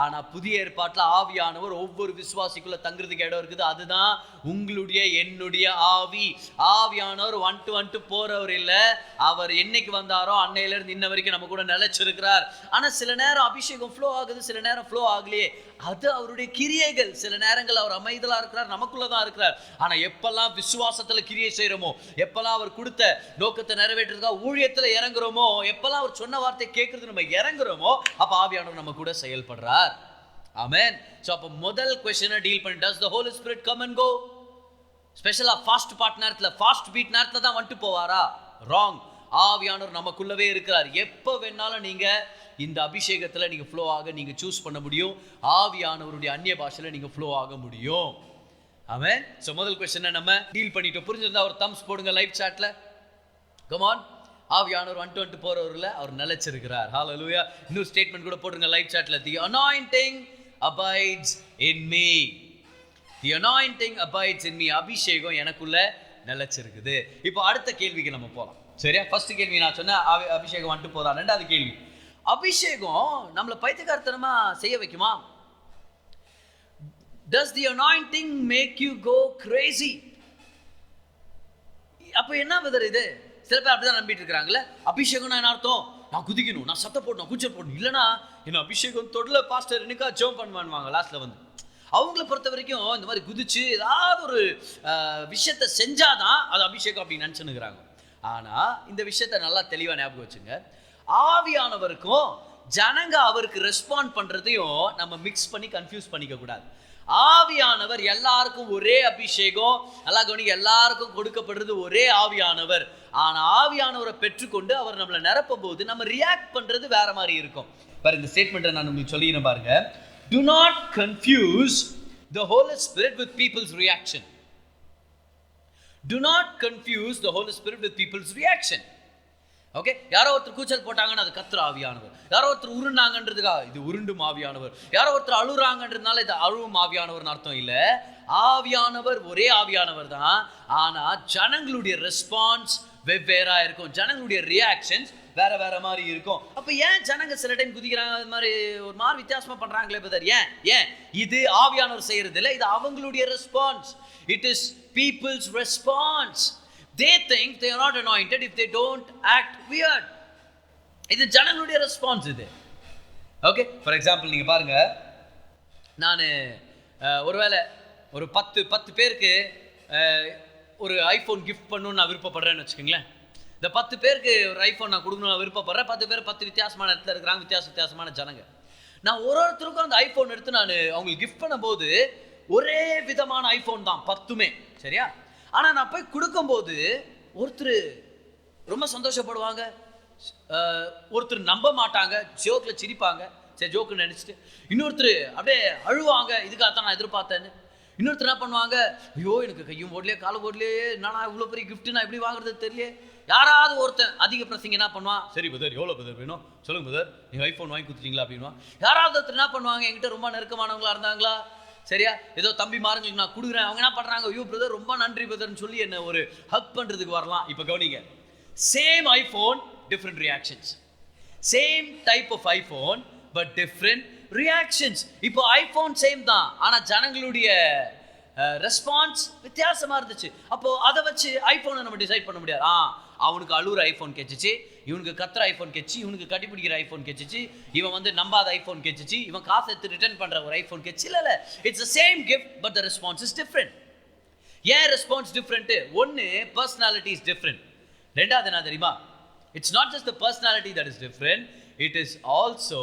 ஆனா புதிய ஏற்பாட்டில் ஆவியானவர் ஒவ்வொரு விசுவாசிக்குள்ள தங்குறதுக்கு இடம் இருக்குது. அதுதான் உங்களுடைய என்னுடைய ஆவி. ஆவியானவர் வந்துட்டு போறவர் இல்லை. அவர் என்னைக்கு வந்தாரோ அன்னையில இருந்து இன்ன வரைக்கும் நம்ம கூட நிலைச்சிருக்கிறார். ஆனா சில நேரம் அபிஷேகம் ஃப்ளோ ஆகுது, சில நேரம் ஃப்ளோ ஆகலையே. அது அவருடைய கிரியைகள். சில நேரங்கள் அவர் அமைதலா இருக்கிறார், நமக்குள்ளதான் இருக்கிறார். ஆனா எப்பெல்லாம் விசுவாசத்துல கிரியை செய்யறோமோ, எப்பெல்லாம் அவர் கொடுத்த நோக்கத்தை நிறைவேற்றுறதுக்காக ஊழியத்துல இறங்குறோமோ, எப்பெல்லாம் அவர் சொன்ன வார்த்தை கேட்கறது நம்ம இறங்குறோமோ, அப்ப ஆவியானவர் நம்ம கூட செயல்படுறார். ஆமென். சோ அப்ப முதல் क्वेश्चन டீல் பண்ணி, does the Holy Spirit come and go? ஸ்பெஷலா ஃபாஸ்ட் பாட் நேரத்துல, ஃபாஸ்ட் பீட் நேரத்துல தான் வந்துட்டு போவாரா? ராங். ஆவியானவர் நமக்குள்ளவே இருக்கிறார். எப்ப வேணாலும் நீங்க இந்த அபிஷேகத்துல நீங்க ஃப்ளோ ஆக நீங்க சூஸ் பண்ண முடியும். ஆவியானவருடைய அந்நிய பாஷையில நீங்க ஃப்ளோ ஆக முடியும். ஆமென். சோ முதல் क्वेश्चन நம்ம டீல் பண்ணிட்டோம். புரிஞ்சிருந்தா ஒரு தம்ஸ் போடுங்க லைவ் சாட்ல. Come on. ஆவியானவர் வந்துட்டு போறவர்ல அவர் நிலைச்சிருக்கிறார். ஹalleluya. இன்னொரு ஸ்டேட்மெண்ட் கூட போடுங்க live சாட்ல. The anointing abides in me. The anointing abides in me. அபிஷேகம் எனக்குள்ள நிலைச்சிருக்குது. இப்போ அடுத்த கேள்விக்கு நம்ம போகலாம். சரியா? ஃபர்ஸ்ட் கேள்வி நான் சொன்ன அபிஷேகம் வந்துட்டு போதா. ரெண்டாவது கேள்வி, அபிஷேகம் நம்மளை பைத்தியக்காரத்தனமா செய்ய வைக்குமா? Does the anointing make you go crazy? அப்போ என்ன விதர் இது? சில பேர் அப்படிதான் நம்பிட்டு இருக்கிறாங்களே, அபிஷேகம்னா என்ன அர்த்தம்? நான் குதிக்கணும், நான் சத்தம் போடணும், கூச்சல் போடணும், இல்லைனா என்ன அபிஷேகம் தொடல பாஸ்டர் என்னக்கா ஜோம் பண்ணுவாங்க. லாஸ்ட்ல வந்து அவங்கள பொறுத்த வரைக்கும் இந்த மாதிரி குதிச்சு ஏதாவது ஒரு விஷயத்த செஞ்சாதான் அது அபிஷேகம் அப்படின்னு நினச்சுன்னுக்குறாங்க. ஆனால் இந்த விஷயத்த நல்லா தெளிவாக ஞாபகம் வச்சுங்க, ஆவியானவருக்கும் ஜனங்க அவருக்கு ரெஸ்பாண்ட் பண்ணுறதையும் நம்ம மிக்ஸ் பண்ணி கன்ஃபியூஸ் பண்ணிக்க கூடாது. ஆவியானவர் எல்லாருக்கும் ஒரே அபிஷேகம், நல்லா கவனிங்க, எல்லாருக்கும் கொடுக்கப்படுறது ஒரே ஆவியானவர். ஆனால் ஆவியானவரை பெற்றுக்கொண்டு அவர் நம்மளை நிரப்பும் போது நம்ம ரியாக்ட் பண்ணுறது வேற மாதிரி இருக்கும். பாரு, இந்த ஸ்டேட்மெண்ட்டை நான் உங்களுக்கு சொல்லிடுறேன் பாருங்க. Do not confuse the Holy Spirit with people's reaction. Do not confuse the Holy Spirit with people's reaction. Okay, யாரோ ஒருத்தர் கூச்சல் போட்டாங்கன்னு அது கத்துற ஆவியானவர், யாரோ ஒருத்தர் உருண்டாங்கன்றதுக்காக இது உருண்டும் ஆவியானவர், யாரோ ஒருத்தர் அழுறாங்கன்றதுனால இது அழுவும் ஆவியானவர்னு அர்த்தம் இல்லை. ஆவியானவர் ஒரே ஆவியானவர் தான். ஆனால் ஜனங்களுடைய ரெஸ்பான்ஸ் வெவ்வேறா இருக்கும், ஜனங்களுடைய ரியாக்ஷன்ஸ் வேற வேற மாதிரி இருக்கும். அப்ப ஏன் ஜனங்க சில டைம் குதிக்கிறாங்க, அது மாதிரி ஒரு மாதிரி வித்தியாசமா பண்றாங்களே பிரதர்? ஏன் இது ஆவியானவர் செய்யறது இல்லை, இது அவங்களுடைய response. It is people's response. They think they are not anointed if they don't act weird. இது ஜனங்களுடைய ரெஸ்பான்ஸ் இது. ஓகே, ஃபார் எக்ஸாம்பிள் நீங்க பாருங்க, நான் ஒருவேளை ஒரு 10 பேருக்கு ஒரு ஐஃபோன் கிஃப்ட் பண்ணணும்னு நான் விருப்பப்படுறேன்னு வச்சுக்கோங்களேன். இந்த 10 பேருக்கு ஒரு ஐஃபோன் நான் கொடுக்கணும்னு நான் விருப்பப்படுறேன். 10 பேர் 10 வித்தியாசமான இடத்துல இருக்கிறாங்க, வித்தியாசமான ஜனங்க. நான் ஒருத்தருக்கும் அந்த ஐஃபோன் எடுத்து நான் அவங்களுக்கு கிஃப்ட் பண்ணும்போது ஒரே விதமான ஐஃபோன் தான் 10மே, சரியா? ஆனால் நான் போய் கொடுக்கும்போது ஒருத்தர் ரொம்ப சந்தோஷப்படுவாங்க, ஒருத்தர் நம்ப மாட்டாங்க, ஜோக்கில் சிரிப்பாங்க, சரி ஜோக்குன்னு நினச்சிட்டு. இன்னொருத்தர் அப்படியே அழுவாங்க, இதுக்காகத்தான் நான் எதிர்பார்த்தேன்னு. இன்னொருத்தர் என்ன பண்ணுவாங்க, ஐயோ எனக்கு கையும் போடலையே காலம் போடலையே, நான் இவ்வளோ பெரிய கிஃப்ட்டு நான் எப்படி வாங்குறது தெரியல. யாராவது ஒருத்தன் அதிக பிரசங்க என்ன பண்ணுவான், சரி பதர் எவ்வளோ பதர் வேணும் சொல்லுங்க பதர், நீங்கள் ஐஃபோன் வாங்கி கொடுத்துட்டீங்களா அப்படின்வா. யாராவது ஒருத்தர் என்ன பண்ணுவாங்க, என்கிட்ட ரொம்ப நெருக்கமானவங்களா இருந்தாங்களா, சரியா, ஏதோ தம்பி மாறுங்களுக்கு நான் கொடுக்குறேன், அவங்க என்ன பண்ணுறாங்க, ஐயோ பிரதர் ரொம்ப நன்றி பிரதர்னு சொல்லி என்ன ஒரு ஹக் பண்ணுறதுக்கு வரலாம். இப்போ கவனிங்க, same iPhone different reactions, same type of iPhone but different reactions. இப்போ ஐஃபோன் சேம் தான், ஆனால் ஜனங்களுடைய ரெஸ்பான்ஸ் வித்தியாசமாக இருந்துச்சு. அப்போது அதை வச்சு ஐஃபோனை நம்ம டிசைட் பண்ண முடியாது. அவனுக்கு அழுகிற ஐஃபோன் கெச்சிச்சு, இவனுக்கு கத்துற ஐஃபோன் கெச்சு, இவனுக்கு கட்டிப்பிடிக்கிற ஐஃபோன் கெச்சிச்சு, இவன் வந்து நம்பாத ஐஃபோன் கெச்சிச்சு, இவன் காசு எடுத்து ரிட்டர்ன் பண்ணுற ஒரு ஐஃபோன் கெச்சு. இல்லை, it's the same gift but the response is different. ஏன் ரெஸ்பான்ஸ் டிஃப்ரெண்ட்டு? ஒன்று, பர்சனாலிட்டி இஸ் டிஃப்ரெண்ட். ரெண்டாவது என்ன தெரியுமா, it's not just the personality that is different, it is also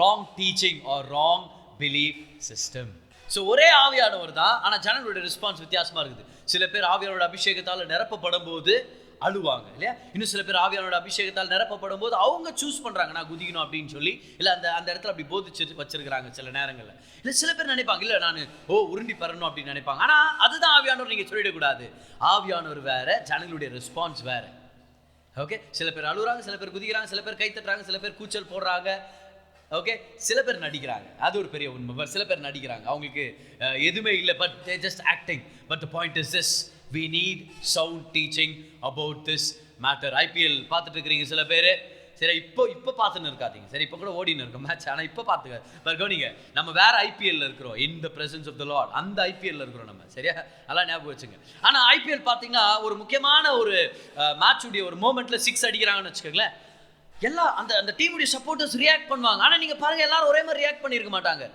wrong teaching R wrong belief system. So ஒரே ஆவியானவர் தான், ஆனால் ஜனங்களுடைய ரெஸ்பான்ஸ் வித்தியாசமாக இருக்குது. சில பேர் ஆவியானோட அபிஷேகத்தால் நிரப்பப்படும் போது அழுவாங்க இல்லையா, இன்னும் சில பேர் ஆவியானோட அபிஷேகத்தால் நிரப்பப்படும் போது அவங்க சூஸ் பண்ணுறாங்க நான் குதிக்கணும் அப்படின்னு சொல்லி, இல்லை அந்த இடத்துல அப்படி போதிச்சு வச்சிருக்கிறாங்க சில நேரங்களில். இல்லை சில பேர் நினைப்பாங்க, இல்லை நான் உருண்டி பெறணும் அப்படின்னு நினைப்பாங்க. ஆனால் அதுதான் ஆவியானவர் நீங்கள் சொல்லிடக்கூடாது. ஆவியானவர் வேற, ஜனங்களுடைய ரெஸ்பான்ஸ் வேற. ஓகே, சில பேர் அழுகுறாங்க, சில பேர் குதிக்கிறாங்க, சில பேர் கை தட்டுறாங்க, சில பேர் கூச்சல் போடுறாங்க. ஓகே, சில பேர் நடிக்கிறாங்க, அது ஒரு பெரிய உண்மை. சில பேர் நடிக்கிறாங்க, அவங்களுக்கு எதுவுமே இல்லை, but they just acting. But the point is this, we need sound teaching about this matter. IPL பார்த்துட்டு இருக்கிறீங்க சில பேர், சரி இப்போ பார்த்துன்னு இருக்காதீங்க, சரி இப்போ கூட ஓடின்னு இருக்கும் மேட்ச், ஆனால் இப்போ பார்த்துக்க கவனிங்க, நம்ம வேற ஐபிஎல்ல இருக்கிறோம், in the presence of the Lord, அந்த ஐபிஎல்ல இருக்கிறோம் நம்ம, சரியா, நல்லா ஞாபகம் வச்சுங்க. ஆனால் ஐபிஎல் பார்த்தீங்கன்னா ஒரு முக்கியமான ஒரு மேட்சுடைய ஒரு மோமெண்ட்ல 6 அடிக்கிறாங்கன்னு வச்சுக்கோங்களேன், எல்லா அந்த டீமுடைய சப்போர்ட்டர்ஸ் ரியாக்ட் பண்ணுவாங்க. ஆனால் நீங்கள் பாருங்கள், எல்லாரும் ஒரே மாதிரி ரியாக்ட் பண்ணியிருக்க மாட்டாங்க.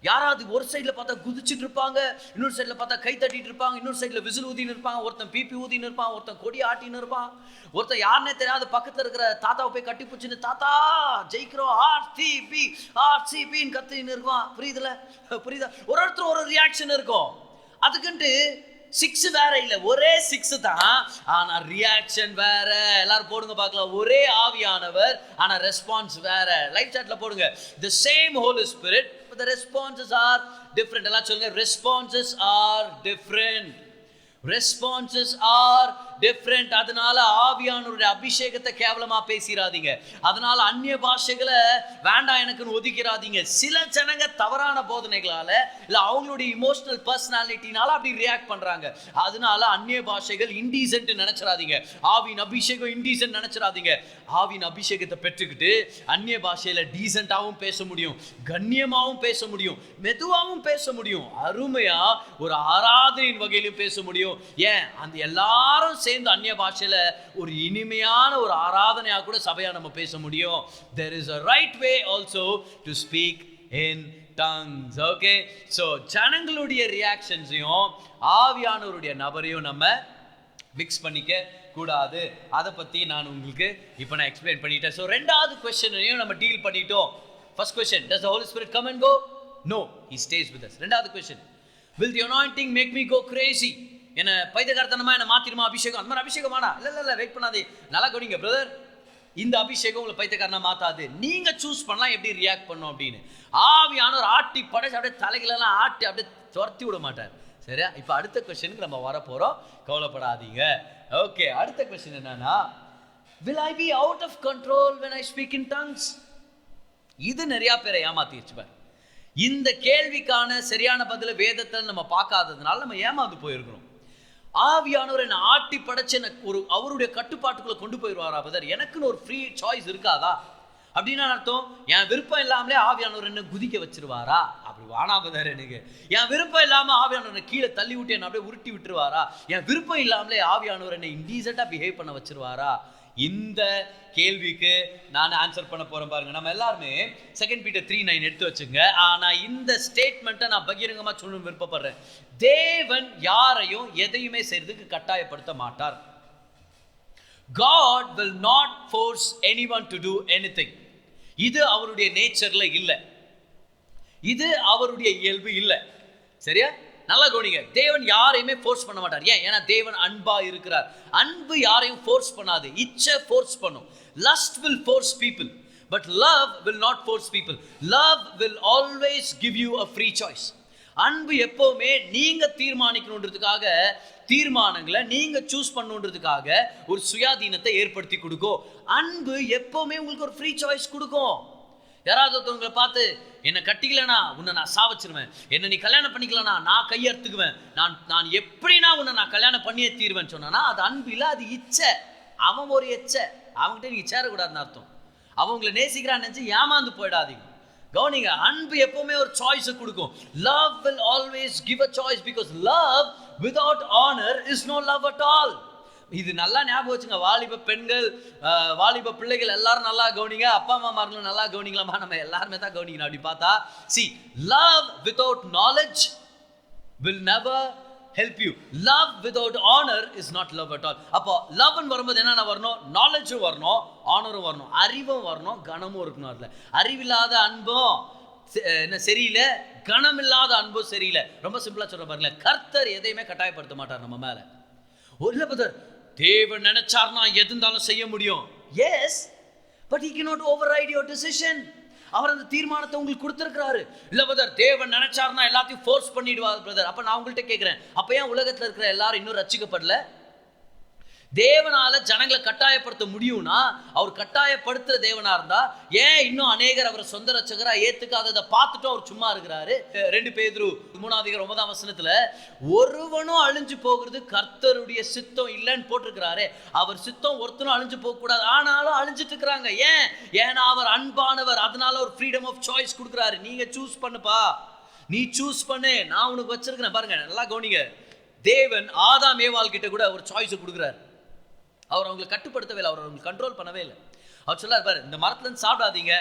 யாராவது ஒரு சைடில் பார்த்தா குதிச்சுட்டு இருப்பாங்க, இன்னொரு சைடில் பார்த்தா கை தட்டிட்டு இருப்பாங்க, இன்னொரு சைடில் விசில் ஊதின்னு இருப்பாங்க, ஒருத்தன் பிபி ஊதின்னு இருப்பான், ஒருத்தன் கொடி ஆட்டின்னு இருப்பான், ஒருத்தன் யாருன்னே தெரியாது பக்கத்தில் இருக்கிற தாத்தாவை போய் கட்டி பிடிச்சின்னு தாத்தா ஜெயிக்கிறோம் ஆர்சிபின்னு கத்தின்னு இருப்பான். புரியுதா? ஒருத்தர் ஒரு ரியாக்ஷன் இருக்கும். அதுக்குன்ட்டு 6 வேற இல்லை, ஒரே 6 தான், ஆனா ரியாக்ஷன் வேற. எல்லாரும் போடுங்க பார்க்கலாம், ஒரே ஆவியானவர் ஆனா ரெஸ்பான்ஸ் வேற. லைவ் சாட்ல போடுங்க, the same Holy Spirit but the responses are different. எல்லாம் சொல்லுங்க, responses are different. Responses are different. அதனால ஆவியானவருடைய அபிஷேகத்தை கேவலமா பேசிடாதீங்க. அதனால அந்நிய பாஷைகளை வேண்டாம் எனக்குன்னு ஒதுக்கிறாதீங்க. சில ஜனங்க தவறான போதனைகளால இல்ல அவங்களுடைய இமோஷனல் பர்சனாலிட்டினால அப்படி ரியாக்ட் பண்றாங்க. அதனால அந்நிய பாஷைகள் இன்டீசென்ட் நினைச்சிடாதீங்க. ஆவியின் அபிஷேகம் இன்டீசென்ட் நினைச்சிடாதீங்க. ஆவியின் அபிஷேகத்தை பெற்றுக்கிட்டு அந்நிய பாஷையில டீசென்ட்டாவும் பேச முடியும், கண்ணியமாவும் பேச முடியும், மெதுவாகவும் பேச முடியும், அருமையா ஒரு ஆராதனையின் வகையிலும் பேச முடியும். ஏன் அந்த எல்லாரும் சேர்ந்து அந்நிய பாஷையில ஒரு இனிமையான ஒரு ஆராதனையா கூட சபையா நம்ம பேச முடியும். There is a right way also to speak in tongues. Okay, so ஜனங்களுடைய ரியாக்ஷன்ஸையும் ஆவியானவருடைய நபரையும் நம்ம மிக்ஸ் பண்ணிக்க கூடாது. அதை பத்தி நான் உங்களுக்கு இப்போ நான் எக்ஸ்பிளைன் பண்ணிட்டேன். ஸோ ரெண்டாவது கொஸ்டினையும் நம்ம டீல் பண்ணிட்டோம். First question, does the Holy Spirit come and go? No, he stays with us. ரெண்டாவது question, will the anointing make me go crazy? என்ன பைத்தியக்காரத்தனமா என்ன மாத்திருமா அபிஷேகம்? அந்த மாதிரி அபிஷேகம் வேணா. இல்ல வெயிட் பண்ணாதே, நல்லா கவனிங்க பிரதர். இந்த அபிஷேகம் உங்களை பைத்தியக்காரனா மாத்தாது. நீங்க சூஸ் பண்ணலாம் எப்படி ரியாக்ட் பண்ணும் அப்படின்னு. ஆவியானவர் ஆட்டி படைச்சு அப்படியே தலைகளெல்லாம் ஆட்டி அப்படியே துரத்தி விட மாட்டார். சரியா? இப்போ அடுத்த கொஸ்டினுக்கு நம்ம வர போறோம், கவலைப்படாதீங்க. ஓகே, அடுத்த கொஸ்டின் என்னன்னா, will I be out of control when I speak in tongues? இது நிறைய பேரை ஏமாத்திடுச்சு பாரு. இந்த கேள்விக்கான சரியான பதில வேதத்தை நம்ம பார்க்காததுனால நம்ம ஏமாந்து போயிருக்கிறோம். ஆவியானவர் என்ன ஆட்டி படைச்சு ஒரு அவருடைய கட்டுப்பாட்டுக்குள்ள கொண்டு போயிடுவாரா பதர்? எனக்குன்னு ஒரு ஃப்ரீ சாய்ஸ் இருக்காதா அப்படின்னா அர்த்தம்? என் விருப்பம் இல்லாமலே ஆவியானவர் என்ன குதிக்க வச்சிருவாரா? அப்படி வானா பதர். எனக்கு என் விருப்பம் இல்லாம ஆவியானவர் கீழே தள்ளி விட்டு என்ன அப்படியே உருட்டி விட்டுருவாரா? என் விருப்பம் இல்லாமலே ஆவியானவர் என்ன இன்டீசென்ட்டா பிஹேவ் பண்ண வச்சிருவாரா? இந்த கேள்விக்கு நான் ஆன்சர் பண்ண போறேன் பாருங்க. நம்ம எல்லாருமே 2 Peter 3:9 எடுத்து வச்சுங்க. ஆனா இந்த ஸ்டேட்மெண்ட்டை நான் பகிரங்கமா சொல்லணும்னு விருப்பப்படுறேன். தேவன் யாரையும் எதையுமே செய்யறதுக்கு கட்டாயப்படுத்த மாட்டார். God will not force anyone to do anything. இது அவருடைய நேச்சர்ல இல்ல, இது அவருடைய இயல்பு இல்ல. சரியா? நல்லா கவனிங்க. தேவன் யாரையுமே ஃபோர்ஸ் பண்ண மாட்டார். ஏன்னா தேவன் அன்பா இருக்கிறார். அன்பு யாரையும் ஃபோர்ஸ் பண்ணாது, இச்சை ஃபோர்ஸ் பண்ணும். Lust will force people, but love will not force people. Love will always give you a free choice. அன்பு எப்பவுமே நீங்க தீர்மானிக்கணுன்றதுக்காக தீர்மானங்களை நீங்க சூஸ் பண்ணுன்றதுக்காக ஒரு சுயாதீனத்தை ஏற்படுத்தி கொடுக்கும். அன்பு எப்பவுமே உங்களுக்கு ஒரு ஃப்ரீ சாய்ஸ் கொடுக்கும். யாராவது ஒருத்தவங்களை பார்த்து என்னை கட்டிக்கலனா உன்னை நான் சாவச்சிருவேன், என்னை நீ கல்யாணம் பண்ணிக்கலனா நான் கையெடுத்துக்குவேன், நான் எப்படின்னா உன்னை நான் கல்யாணம் பண்ணியே தீர்வேன்னு சொன்னா அது அன்பு இல்லை, அது இச்சை. அவன் ஒரு எச்சை, அவங்ககிட்ட நீங்க சேரக்கூடாதுன்னு அர்த்தம். அவங்களை நேசிக்கிறான்னு நினைச்சு ஏமாந்து போயிடாதீங்க. கவனிங்க, அன்பு எப்பவுமே ஒரு சாய்ஸை கொடுக்கும். Love will always give a choice because love without honor is no love at all. இது நல்லா ஞாபகம் வச்சுங்க. வாலிப பெண்கள், வாலிப பிள்ளைகள் எல்லாரும் நல்லா கவனிங்க. அப்பா அம்மாமார்களும் நல்லா கவனிக்கலாமா? நம்ம எல்லாருமே தான் கவனிக்கணும். அப்படி பார்த்தா see, love without knowledge will never help you. Love without honor is not love at all. அப்போ லவ்னு வரும்போது என்னென்ன வரணும்? நாலேஜும் வரணும், ஆனரும் வரணும், அறிவும் வரணும், கனமும் இருக்கணும். அதில் அறிவில்லாத அன்பும் என்ன சரியில்லை, கனம் இல்லாத அன்பும் சரியில்லை. ரொம்ப சிம்பிளா சொல்ற பாருங்களேன், கர்த்தர் எதையுமே கட்டாயப்படுத்த மாட்டார் நம்ம மேல. இல்ல பதர், தேவன் நினைச்சார்னா எது இருந்தாலும் செய்ய முடியும். Yes, but he cannot override your decision. அவர் அந்த தீர்மானத்தை உங்களுக்கு கொடுத்திருக்கிறாரு. இல்ல பிரதர், தேவன் நினைச்சார்னா எல்லாத்தையும் ஃபோர்ஸ் பண்ணிடுவார் பிரதர். அப்ப நான் உங்கள்கிட்ட கேட்கிறேன், அப்ப ஏன் உலகத்துல இருக்கிற எல்லாரும் இன்னும் ரட்சிக்கப்படல? தேவனால ஜனங்களை கட்டாயப்படுத்த முடியும்னா, அவர் கட்டாயப்படுத்துற தேவனா இருந்தா ஏன் இன்னும் அநேகர் அவரை சொந்த ரட்சகரா ஏத்துக்காததை பார்த்துட்டும் அவர் சும்மா இருக்கிறாரு? 2 பேதுரு 3:9 ஒருவனும் அழிஞ்சு போகிறது கர்த்தருடைய சித்தம் இல்லைன்னு போட்டிருக்கிறாரு. அவர் சித்தம் ஒருத்தனும் அழிஞ்சு போக கூடாது, ஆனாலும் அழிஞ்சிட்டு இருக்கிறாங்க. ஏன்னா அவர் அன்பானவர், அதனால ஒரு ஃப்ரீடம் ஆஃப் சாய்ஸ் கொடுக்குறாரு. நீங்க சூஸ் பண்ணுப்பா, நீ சூஸ் பண்ணு, நான் உனக்கு வச்சிருக்கிறேன். பாருங்க, நல்லா கவனிங்க. தேவன் ஆதாம் ஏவாள் கிட்ட கூட ஒரு சாய்ஸ் கொடுக்குறாரு. அவர் அவங்களை கட்டுப்படுத்தவே இல்லை, அவர் அவங்களை கண்ட்ரோல் பண்ணவே இல்லை. அவர் சொல்லார், பாரு, இந்த மரத்துலேருந்து சாப்பிடாதீங்க,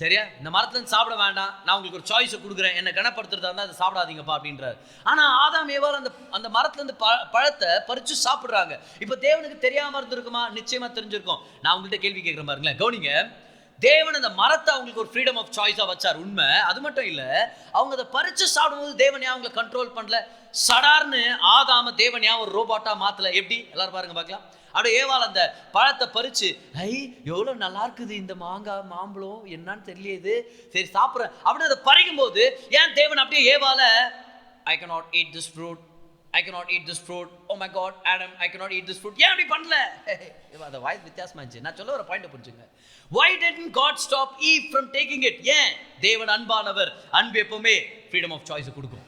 சரியா? இந்த மரத்துலேருந்து சாப்பிட வேண்டாம், நான் உங்களுக்கு ஒரு சாய்ஸை கொடுக்குறேன், என்னை கனப்படுத்துறதா இருந்தால் அதை சாப்பிடாதீங்கப்பா அப்படின்றார். ஆனால் ஆதாம் ஏவாள் அந்த மரத்துலேருந்து பழத்தை பறித்து சாப்பிட்றாங்க. இப்போ தேவனுக்கு தெரியாமல் இருந்திருக்குமா? நிச்சயமாக தெரிஞ்சிருக்கும். நான் உங்கள்கிட்ட கேள்வி கேட்குறேன் பாருங்களேன், கவனிங்க. தேவன் அந்த மரத்தை அவங்களுக்கு ஒரு ஃப்ரீடம் ஆஃப் சாய்ஸாக வச்சார், உண்மை. அது மட்டும் இல்லை, அவங்க அதை பறித்து சாப்பிடும்போது தேவன் ஏன் அவங்களை கண்ட்ரோல் பண்ணல? சடார்னு ஆதாம தேவன் ஏன் ஒரு ரோபோட்டா மாத்தல? எப்படி? எல்லாரும் பாருங்க பார்க்கலாம். அப்படியே ஏவாள் அந்த பழத்தை பறிச்சு, ஐ எவ்வளோ நல்லா இருக்குது இந்த மாங்காய் மாம்பழம், என்னன்னு தெரியலையே, சரி சாப்பிட்றேன் அப்படின்னு அதை பறிக்கும் போது ஏன் தேவன் அப்படியே ஏவாளை, ஐ cannot eat this fruit, I cannot eat this fruit. Oh my God, Adam, I cannot eat this fruit. ஏன் அப்படி பண்ணல? அந்த வாய்ஸ் வித்தியாசமா இருந்துச்சு. நான் சொல்ல ஒரு பாயிண்ட் புரிஞ்சுங்க. Why didn't God stop Eve from taking it? ஏன்? தேவன் அன்பானவர். அன்பு எப்பவுமே freedom of choice கொடுக்கும்.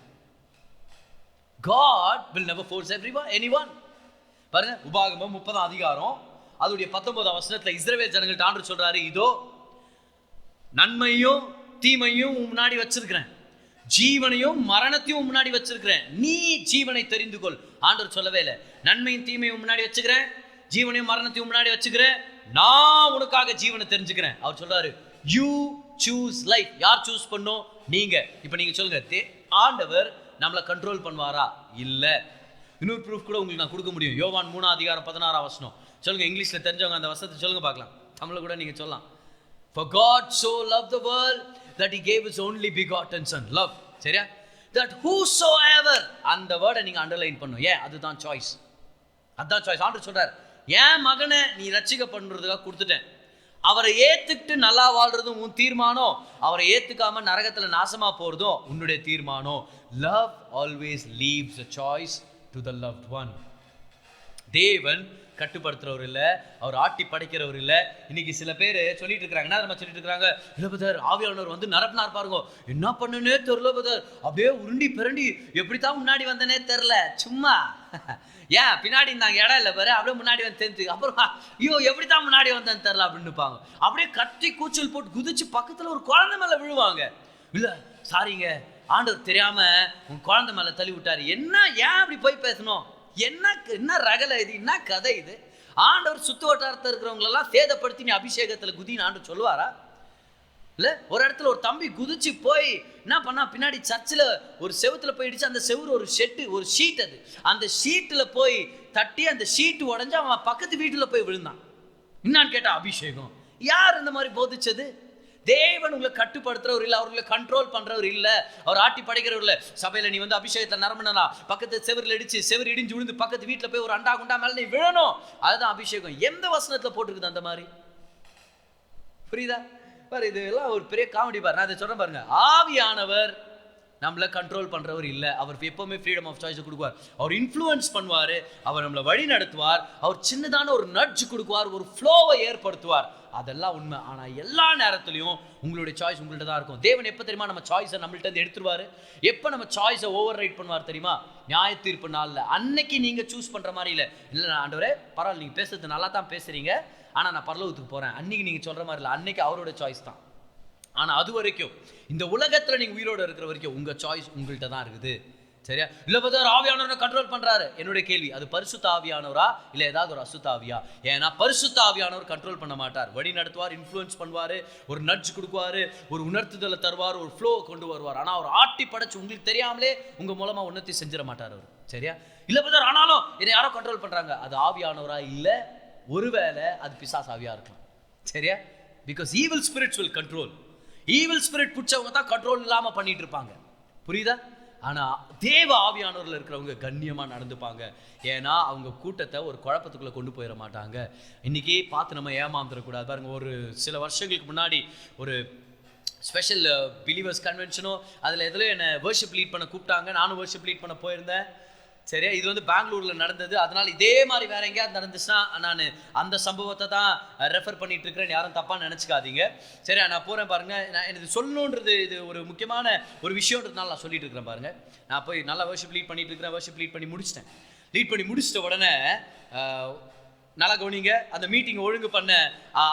God will never force anyone. பாருங்க, உபாகமம் 30 அதிகாரம் அதோடைய 19 வசனத்துல இஸ்ரவேல் ஜனங்கள்ட்ட ஆண்டவர் சொல்றாரு, இதோ நன்மையும் தீமையும் முன்னாடி வச்சிருக்கிறேன், ஜீவனையும் மரணத்தையும் முன்னாடி வச்சிருக்கிறேன், நீ ஜீவனை தெரிந்து கொள். ஆண்டவர் சொல்லவே இல்லை, நன்மையும் தீமையும் முன்னாடி வச்சுக்கிறேன், ஜீவனையும் மரணத்தையும் முன்னாடி வச்சுக்கிறேன், நான் உனக்காக ஜீவனை தெரிஞ்சுக்கிறேன். அவர் சொல்றாரு, யூ சூஸ் லைஃப். யார் சூஸ் பண்ணும்? நீங்க. இப்ப நீங்க சொல்லுங்க, ஆண்டவர் நம்மளை கண்ட்ரோல் பண்ணுவாரா? இல்ல. இன்னொரு ப்ரூஃப் கூட உங்களுக்கு நான் கொடுக்க முடியும். யோவான் 3 அதிகாரம் 16 வசனம். சொல்லுங்க, இங்கிலீஷ்ல தெரிஞ்சவங்க அந்த வசனத்தை சொல்லுங்க பார்க்கலாம். தமிழ்ல கூட நீங்க சொல்லலாம். For God so loved the world that he gave his only begotten son. Love. சரியா? That whosoever, அந்த வேர்டை நீங்க அண்டர்லைன் பண்ணும். ஏன்? அதுதான் சாய்ஸ். அதுதான் சாய்ஸ். ஆண்டவர் சொல்றார், என் மகனை நீ ரட்சிக்க பண்றதுக்காக கொடுத்துட்டேன், அவரை ஏத்துக்கிட்டு நல்லா வாழ்றதும் உன் தீர்மானம், அவரை ஏத்துக்காம நரகத்துல நாசமா போறதும் உன்னுடைய தீர்மானம். Love always leaves a choice to the loved one. தேவன் கட்டுப்படுத்துறவர் இல்ல, அவர் ஆட்டி படைக்கிறவர் இல்ல. இன்னைக்கு சில பேர் சொல்லிட்டு இருக்காங்க, என்ன சொல்லிட்டு இருக்காங்க, இல்ல பதர் ஆவியானவர் வந்து நரப்பினார் பாருங்க, என்ன பண்ணுனே தெரியல பதர், அப்படியே உருண்டி பிறண்டி எப்படித்தான் முன்னாடி வந்தனே தெரியல, சும்மா ஏன் பின்னாடி இருந்தாங்க, இடம் இல்லை பாரு, அப்படியே முன்னாடி வந்து தெரிஞ்சு, அப்புறம் ஐயோ எப்படித்தான் முன்னாடி வந்தேன்னு தெரியல அப்படின்னு இருப்பாங்க. அப்படியே கத்தி கூச்சல் போட்டு குதிச்சு பக்கத்துல ஒரு குழந்தை மேல விழுவாங்க. இல்ல சாரிங்க, ஆண்டவர் தெரியாம உன் குழந்தை மேல தள்ளி விட்டாரு. என்ன, ஏன் அப்படி போய் பேசணும்? என்ன ரகலை இது, என்ன கதை இது? ஆண்டவர் சுத்து வட்டாரத்தில் இருக்கிறவங்களெல்லாம் சேதப்படுத்தி நீ அபிஷேகத்துல குதின்னு ஆண்டவர் சொல்லுவாரா? இல்ல. ஒரு இடத்துல ஒரு தம்பி குதிச்சு போய் என்ன பண்ணா, பின்னாடி சர்ச்சில் ஒரு செவுத்துல போயிடுச்சு. அந்த செவுறு ஒரு ஷீட், அது அந்த ஷீட்ல போய் தட்டி அந்த ஷீட் உடஞ்சு அவன் பக்கத்து வீட்டுல போய் விழுந்தான். என்னான்னு கேட்டா, அபிஷேகம். யார் இந்த மாதிரி போதிச்சது? தேவன் உங்களை கட்டுப்படுத்துறவர் இல்லை, அவர்களை கண்ட்ரோல் பண்றவர் இல்லை, அவர் ஆட்டி படைக்கிறவர் இல்லை. சபையில நீ வந்து அபிஷேகத்தை நரம்புனா பக்கத்து செவரில் இடிச்சு செவரு இடிஞ்சு விழுந்து பக்கத்து வீட்டுல போய் ஒரு அண்டா குண்டா மேல நீ விழணும், அதுதான் அபிஷேகம். எந்த வசனத்துல போட்டிருக்குது அந்த மாதிரி? புரியுதா பாரு, இது எல்லாம் ஒரு பெரிய காமெடி பாரு. நான் இதை சொல்றேன் பாருங்க, ஆவியானவர் நம்மளை கண்ட்ரோல் பண்றவர் இல்லை, அவர் எப்பவுமே ஃப்ரீடம் ஆஃப் சாய்ஸ் கொடுக்குவார், அவர் இன்ஃப்ளூயன்ஸ் பண்ணுவார், அவர் நம்மளை வழி நடத்துவார், அவர் சின்னதான ஒரு நட்ஜ் கொடுக்குவார், ஒரு ஃப்ளோவை ஏற்படுத்துவார். அதெல்லாம் உண்மை. ஆனா எல்லா நேரத்திலையும் உங்களுடைய சாய்ஸ் உங்கள்கிட்ட தான் இருக்கும். தேவன் எப்போ தெரியுமா நம்ம சாய்ஸை நம்மள்ட்ட இருந்து எடுத்துருவாரு? எப்போ நம்ம சாய்ஸை ஓவர் ரைட் பண்ணுவார் தெரியுமா? நியாய தீர்ப்பு நாளில். அன்னைக்கு நீங்க சூஸ் பண்ற மாதிரி இல்லை. இல்லை ஆண்டவரே பரவாயில்ல, நீங்க பேசுறது நல்லா தான் பேசுறீங்க, ஆனா நான் பரலோகத்துக்கு போறேன், அன்னைக்கு நீங்க சொல்ற மாதிரி இல்லை, அன்னைக்கு அவரோட சாய்ஸ் தான். ஆனா அது வரைக்கும் இந்த உலகத்துல நீங்க உயிரோட இருக்கிற வரைக்கும் உங்க சாய்ஸ் உங்கள்கிட்ட தான் இருக்குது. சரியா? இல்ல பதர் ஆவியானவரை கண்ட்ரோல் பண்றாரு. என்னுடைய கேள்வி, அது பரிசுத்த ஆவியானவரா இல்ல ஏதாவது ஒரு அசுத்த ஆவியா? ஏன்னா பரிசுத்த ஆவியானவர் கண்ட்ரோல் பண்ண மாட்டார், வழி நடத்துவார், இன்ஃப்ளூயன்ஸ் பண்ணுவாரு, ஒரு நட்ஜ் கொடுக்குவாரு, ஒரு உணர்த்துதலை தருவார், ஒரு ஃப்ளோ கொண்டு வருவார். ஆனா அவர் ஆட்டி படைச்சு உங்களுக்கு தெரியாமலே உங்க மூலமா உன்னத்தி செஞ்சிட மாட்டார் அவர். சரியா? இல்ல பதர் ஆனாலும் இதை யாரோ கண்ட்ரோல் பண்றாங்க, அது ஆவியானவரா இல்ல, ஒருவேளை அது பிசாசு ஆவியா இருக்கலாம். சரியா? Because evil spirits will control. Evil spirit பிடிச்சவங்க தான் கண்ட்ரோல் இல்லாம பண்ணிட்டு இருப்பாங்க. புரியுதா? ஆனா தேவ ஆவியானவர்கள் இருக்கிறவங்க கண்ணியமா நடந்துப்பாங்க. ஏன்னா அவங்க கூட்டத்தை ஒரு குழப்பத்துக்குள்ள கொண்டு போயிட மாட்டாங்க. இன்னைக்கு பார்த்து நம்ம ஏமாந்துடக்கூடாது. பாருங்க, ஒரு சில வருஷங்களுக்கு முன்னாடி ஒரு ஸ்பெஷல் பிலீவர்ஸ் கன்வென்ஷனோ அதில் எதுலையும் என்னை வர்ஷிப் லீட் பண்ண கூப்பிட்டாங்க. நானும் வர்ஷிப் லீட் பண்ண போயிருந்தேன். சரியா? இது வந்து பெங்களூர்ல நடந்தது. அதனால இதே மாதிரி வேற எங்கேயாவது நடந்துச்சுன்னா நான் அந்த சம்பவத்தை தான் ரெஃபர் பண்ணிட்டு இருக்கிறேன், யாரும் தப்பா நினைச்சுக்காதீங்க. சரியா? நான் போறேன் பாருங்க. நான் எனக்கு சொல்லணுன்றது இது ஒரு முக்கியமான ஒரு விஷயம்ன்றதுனால நான் சொல்லிட்டு இருக்கிறேன் பாருங்க. நான் போய் நல்லா வர்ஷிப் லீட் பண்ணிட்டு இருக்கிறேன். வர்ஷிப் லீட் பண்ணி முடிச்சிட்டேன். லீட் பண்ணி முடிச்சிட்ட உடனே நல்லா கவனிங்க, அந்த மீட்டிங் ஒழுங்கு பண்ண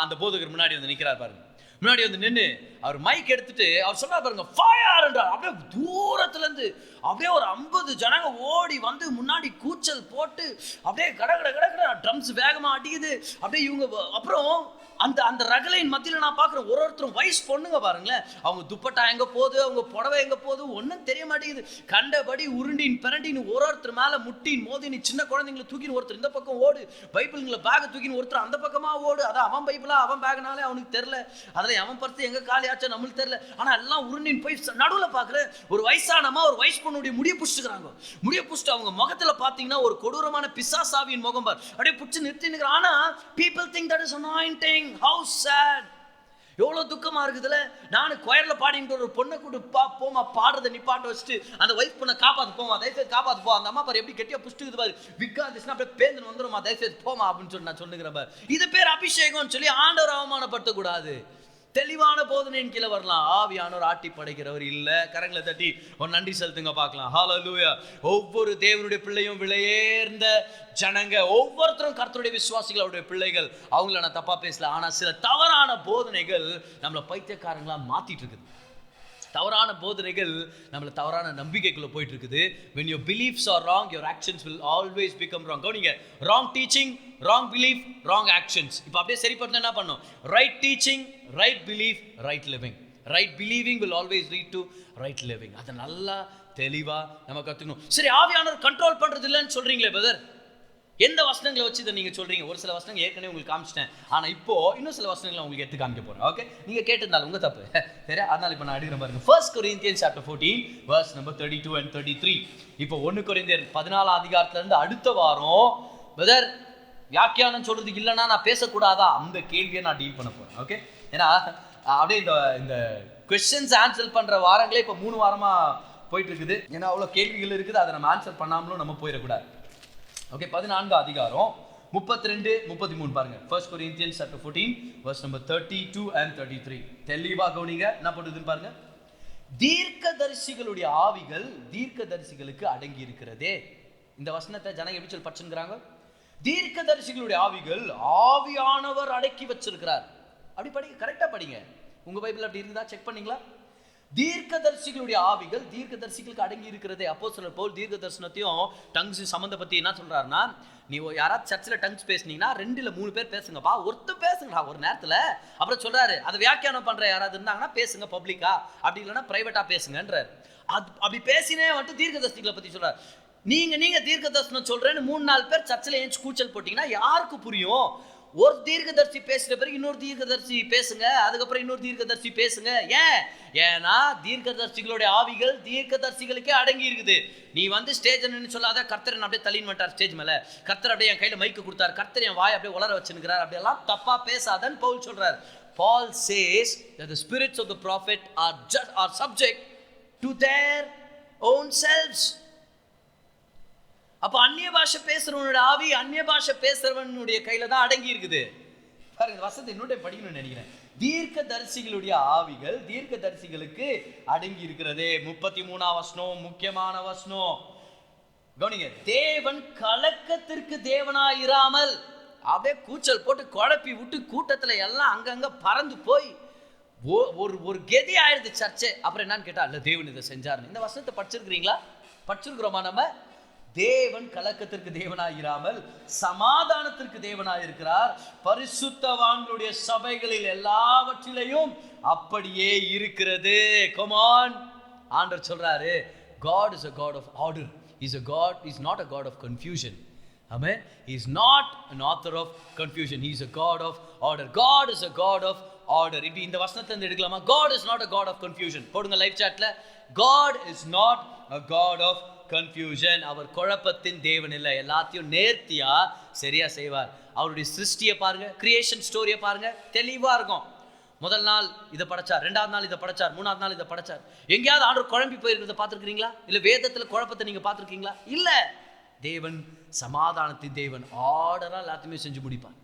அந்த போதகர் முன்னாடி வந்து நிற்கிறார் பாருங்க. முன்னாடி வந்து நின்று அவர் மைக் எடுத்துட்டு அவர் சொல்றாரு பாருங்க, ஃபயர் என்றார். அப்படியே தூரத்துல இருந்து அப்படியே ஒரு 50 ஜனங்க ஓடி வந்து முன்னாடி கூச்சல் போட்டு அப்படியே கடகட ட்ரம்ஸ் வேகமா அடிக்குது. அப்படியே இவங்க அப்புறம் அந்த அந்த ரகலையின் மத்தியில் நான் பார்க்குறேன், ஒருத்தரும் வயசு பொண்ணுங்க பாருங்களேன், அவங்க துப்பட்டா எங்கே போகுது, அவங்க புடவை எங்கே போகுது ஒன்றும் தெரிய மாட்டேங்குது. கண்டபடி உருண்டின் பிறண்டின்னு ஒருத்தர் மேலே முட்டின் மோதினி, சின்ன குழந்தைங்களை தூக்கின்னு ஒருத்தர் இந்த பக்கம் ஓடு, பைபிள்களை பேக்கை தூக்கின்னு ஒருத்தர் அந்த பக்கமாக ஓடு. அதான் அவன் பைபிளா அவன் பேக்குனாலே அவனுக்கு தெரில, அதில் அவன் பர்த்து எங்கே காலியாச்சோ நம்மளுக்கு தெரில. ஆனால் எல்லாம் உருண்டின் போய் நடுவில் பார்க்குறேன், ஒரு வயசானமா ஒரு வயசு பொண்ணுடைய முடியை பிடிச்சிக்கிறாங்க. முடியை பிடிச்சிட்டு அவங்க முகத்தில் பார்த்தீங்கன்னா ஒரு கொடூரமான பிசாசாவியின் முகம் பார் அப்படியே பிடிச்சி நிறுத்தினுக்கிறான். ஆனால் people think that is anointing. How sad. எவ்வளோ துக்கமாக இருக்குதுல்ல. நானும் கொயரில் பாடிட்டு ஒரு பொண்ணை கூட போமா பாடுறதை நிப்பாட்ட வச்சுட்டு அந்த ஒய்ஃப் பொண்ணை காப்பாற்று போமா, தயவுசெய்து காப்பாற்று போ. அந்த அம்மா பாரு எப்படி கெட்டியாக புஷ்டுக்குது பாரு, விக்கா இருந்துச்சுன்னா அப்படியே பேந்து வந்துடுமா, தயவுசெய்து போமா அப்படின்னு சொல்லி நான் சொல்லுகிறேன் பாரு. இது பேர் அபிஷேகம்னு சொல்லி ஆண்டவர் அவமானப்படுத்தக்கூடாது. தெளிவான போதனையின் கீழே வரலாம். ஆவியானவர் ஆட்டி படைக்கிறவர் இல்லை. கரங்களை தட்டி ஒரு நன்றி செலுத்துங்க பார்க்கலாம். ஹல்லேலூயா. ஒவ்வொரு தேவனுடைய பிள்ளையும் விலையேர்ந்த ஜனங்க, ஒவ்வொருத்தரும் கர்த்தருடைய விசுவாசிகள், அவருடைய பிள்ளைகள். அவங்கள நான் தப்பா பேசல. ஆனா சில தவறான போதனைகள் நம்மளை பைத்தியக்காரங்களா மாத்திட்டு இருக்குது. தவறான போதனைகள் நம்மளை தவறான நம்பிக்கைக்குள்ள போயிட்டு இருக்குது. when your beliefs are wrong, your actions will always become wrong. கவனிங்க, wrong teaching, wrong belief, wrong actions. இப்போ அப்படியே சரிப்படுத்த என்ன பண்ணும்? right teaching, right belief, right living. right believing will always lead to right living. அதை நல்லா தெளிவா நம்ம கத்துக்கணும். சரி, ஆவியானவர் கண்ட்ரோல் பண்றது இல்லைன்னு சொல்றீங்களே பிரதர், எந்த வசனங்களை வச்சு இதை நீங்க சொல்றீங்க? ஒரு சில வசனங்கள் ஏற்கனவே உங்களுக்கு காமிச்சிட்டேன். ஆனா இப்போ இன்னும் சில வசனங்களை உங்களுக்கு எடுத்து காமிக்க போறேன். ஓகே, நீங்க கேட்டிருந்தாலும் உங்க தப்பு, சரி? அதனால இப்போ நான் அடிக்கிற பாருங்க. 1 Corinthians chapter 14 verse number 32 and 33. இப்போ 1 கொரிந்தியர் 14 அதிகாரத்துல இருந்து அடுத்த வாரம் பிரதர் வியாக்கியானம் சொல்றதுக்கு இல்லைன்னா நான் பேசக்கூடாதா, அந்த கேள்வியை நான் டீல் பண்ண போறேன். ஓகே, ஏன்னா அப்படியே இந்த கொஸ்டின்ஸ் ஆன்சர் பண்ற வாரங்களே இப்போ 3 வாரமா போயிட்டு இருக்குது. ஏன்னா அவ்வளோ கேள்விகள் இருக்குது, அதை நம்ம ஆன்சர் பண்ணாமலும் நம்ம போயிடக்கூடாது. ஓகே, 14 அதிகாரம் 32 33 பாருங்க. 1 Corinthians chapter 14 verse number 32 and 33. தெளிவா கவனிங்க என்ன பண்ணுதுன்னு பாருங்க. தீர்க்கதரிசிகளுடைய ஆவிகள் தீர்க்கதரிசிகளுக்கு அடங்கி இருக்கிறதே. இந்த வசனத்தை ஜனங்க எப்படி சொல்லி படிச்சுக்கிறாங்க? தீர்க்கதரிசிகளுடைய ஆவிகள் ஆவியானவர் அடக்கி வச்சிருக்கிறார். அப்படி படிங்க, கரெக்டா படிங்க. உங்க பைபிள் அப்படி இருக்குதா? செக் பண்ணீங்களா? தீர்க்கதரிசிகளுடைய ஆவிகள் தீர்க்கதரிசிகளுக்கு அடங்கி இருக்கிறதே. அப்போஸ்தலர் பவுல் தீர்க்க தரிசனத்தையும் டங்ஸ் சம்பந்த பத்தி என்ன சொல்றாருன்னா, நீ யாராவது சர்ச்சில் டங்ஸ் பேசுனீங்கன்னா 2-3 பேர் பேசுங்கப்பா, ஒருத்தர் பேசுங்கடா ஒரு நேரத்துல. அப்புறம் சொல்றாரு, அதை வியாக்கியானம் பண்ற யாராவது இருந்தாங்கன்னா பேசுங்க பப்ளிக்கா, அப்படி இல்லைன்னா பிரைவேட்டா பேசுங்கன்றார். அப்படி பேசினே வந்துட்டு தீர்க்கதரிசிகளை பத்தி சொல்றாரு. நீங்க தீர்க்க தரிசனம் சொல்றேன்னு 3-4 பேர் சர்ச்சில் ஏன் கூச்சல் போட்டீங்கன்னா யாருக்கு புரியும்? ஒரு தீர்க்கதரிசி பேசுற பிறகு இன்னொரு தீர்க்கதரிசி பேசுங்க, அதுக்கப்புறம் இன்னொரு தீர்க்கதரிசி பேசுங்க. ஏன்னா தீர்க்கதரிசிகளுடைய ஆவிகள் தீர்க்கதரிசிகளுக்கே அடங்கி இருக்குது. நீ ஸ்டேஜ் நின்று சொல்லாத கர்த்தர் அப்படியே தள்ளின்னு வந்துட்டார் ஸ்டேஜ் மேல, கர்த்தர் அப்படியே என் கையில மைக்கு கொடுத்தார், கர்த்தர் என் வாய் அப்படியே உலர வச்சுக்கிறார், அப்படியெல்லாம் தப்பா பேசாதன்னு பவுல் சொல்றார். Paul says that the spirits of the prophet are subject to their own selves. அப்ப அந்நிய பாஷை பேசுறவனுடைய ஆவி அந்நிய பாஷை பேசுறவனுடைய கையில தான் அடங்கி இருக்குது. பாருங்க, வசனத்தை இன்னொரு படிக்கணும்னு நினைக்கிறேன். தீர்க்கதரிசிகளுடைய ஆவிகள் தீர்க்கதரிசிகளுக்கு அடங்கி இருக்கிறதே. 33 வசனம் முக்கியமான வசனம் கவனிங்க. தேவன் கலக்கத்திற்கு தேவனாயிராமல் அப்படியே கூச்சல் போட்டு குழப்பி விட்டு கூட்டத்துல எல்லாம் அங்கங்க பறந்து போய் ஒரு கெதி ஆயிடுது சர்ச்சை. அப்புறம் என்னன்னு கேட்டா, இல்ல தேவன் இதை செஞ்சாருன்னு. இந்த வசனத்தை படிச்சிருக்கிறீங்களா? படிச்சிருக்கிறோமா? நம்ம தேவன் கலக்கத்திற்கு தேவனாயிராமல் சமாதானத்திற்கு தேவனாயிருக்கிறார். பரிசுத்தவான்களுடைய சபைகளில் எல்லாவற்றிலையும் அப்படியே இருக்கிறது. Come on, ஆண்டவர் சொல்றாரு, God is a God of order. He's a God, he's not a God of confusion. Amen. He's not an author of confusion. He's a God of order. God is a God of order. இப்ப இந்த வசனத்தை இருந்து எடுக்கலாமா? God is not a God of confusion. போடுங்க live சாட்ல. God is not a God of confusion. அவர் குழப்பத்தின் தேவன் இல்லை. எல்லாத்தையும் நேர்த்தியா சரியா செய்வார். அவருடைய சிருஷ்டியை பாருங்க, கிரியேஷன் ஸ்டோரியை பாருங்க, தெளிவா இருக்கும். முதல் நாள் இதை படைச்சார், 2வது நாள் இதை படைச்சார், 3வது நாள் இதை படைச்சார். எங்கேயாவது ஆண்டவர் குழம்பி போயிருக்கிறத பார்த்துருக்கீங்களா? இல்ல வேதத்துல குழப்பத்தை நீங்க பார்த்துருக்கீங்களா? இல்ல. தேவன் சமாதானத்தின் தேவன், ஆர்டரா எல்லாத்தையுமே செஞ்சு முடிப்பார்.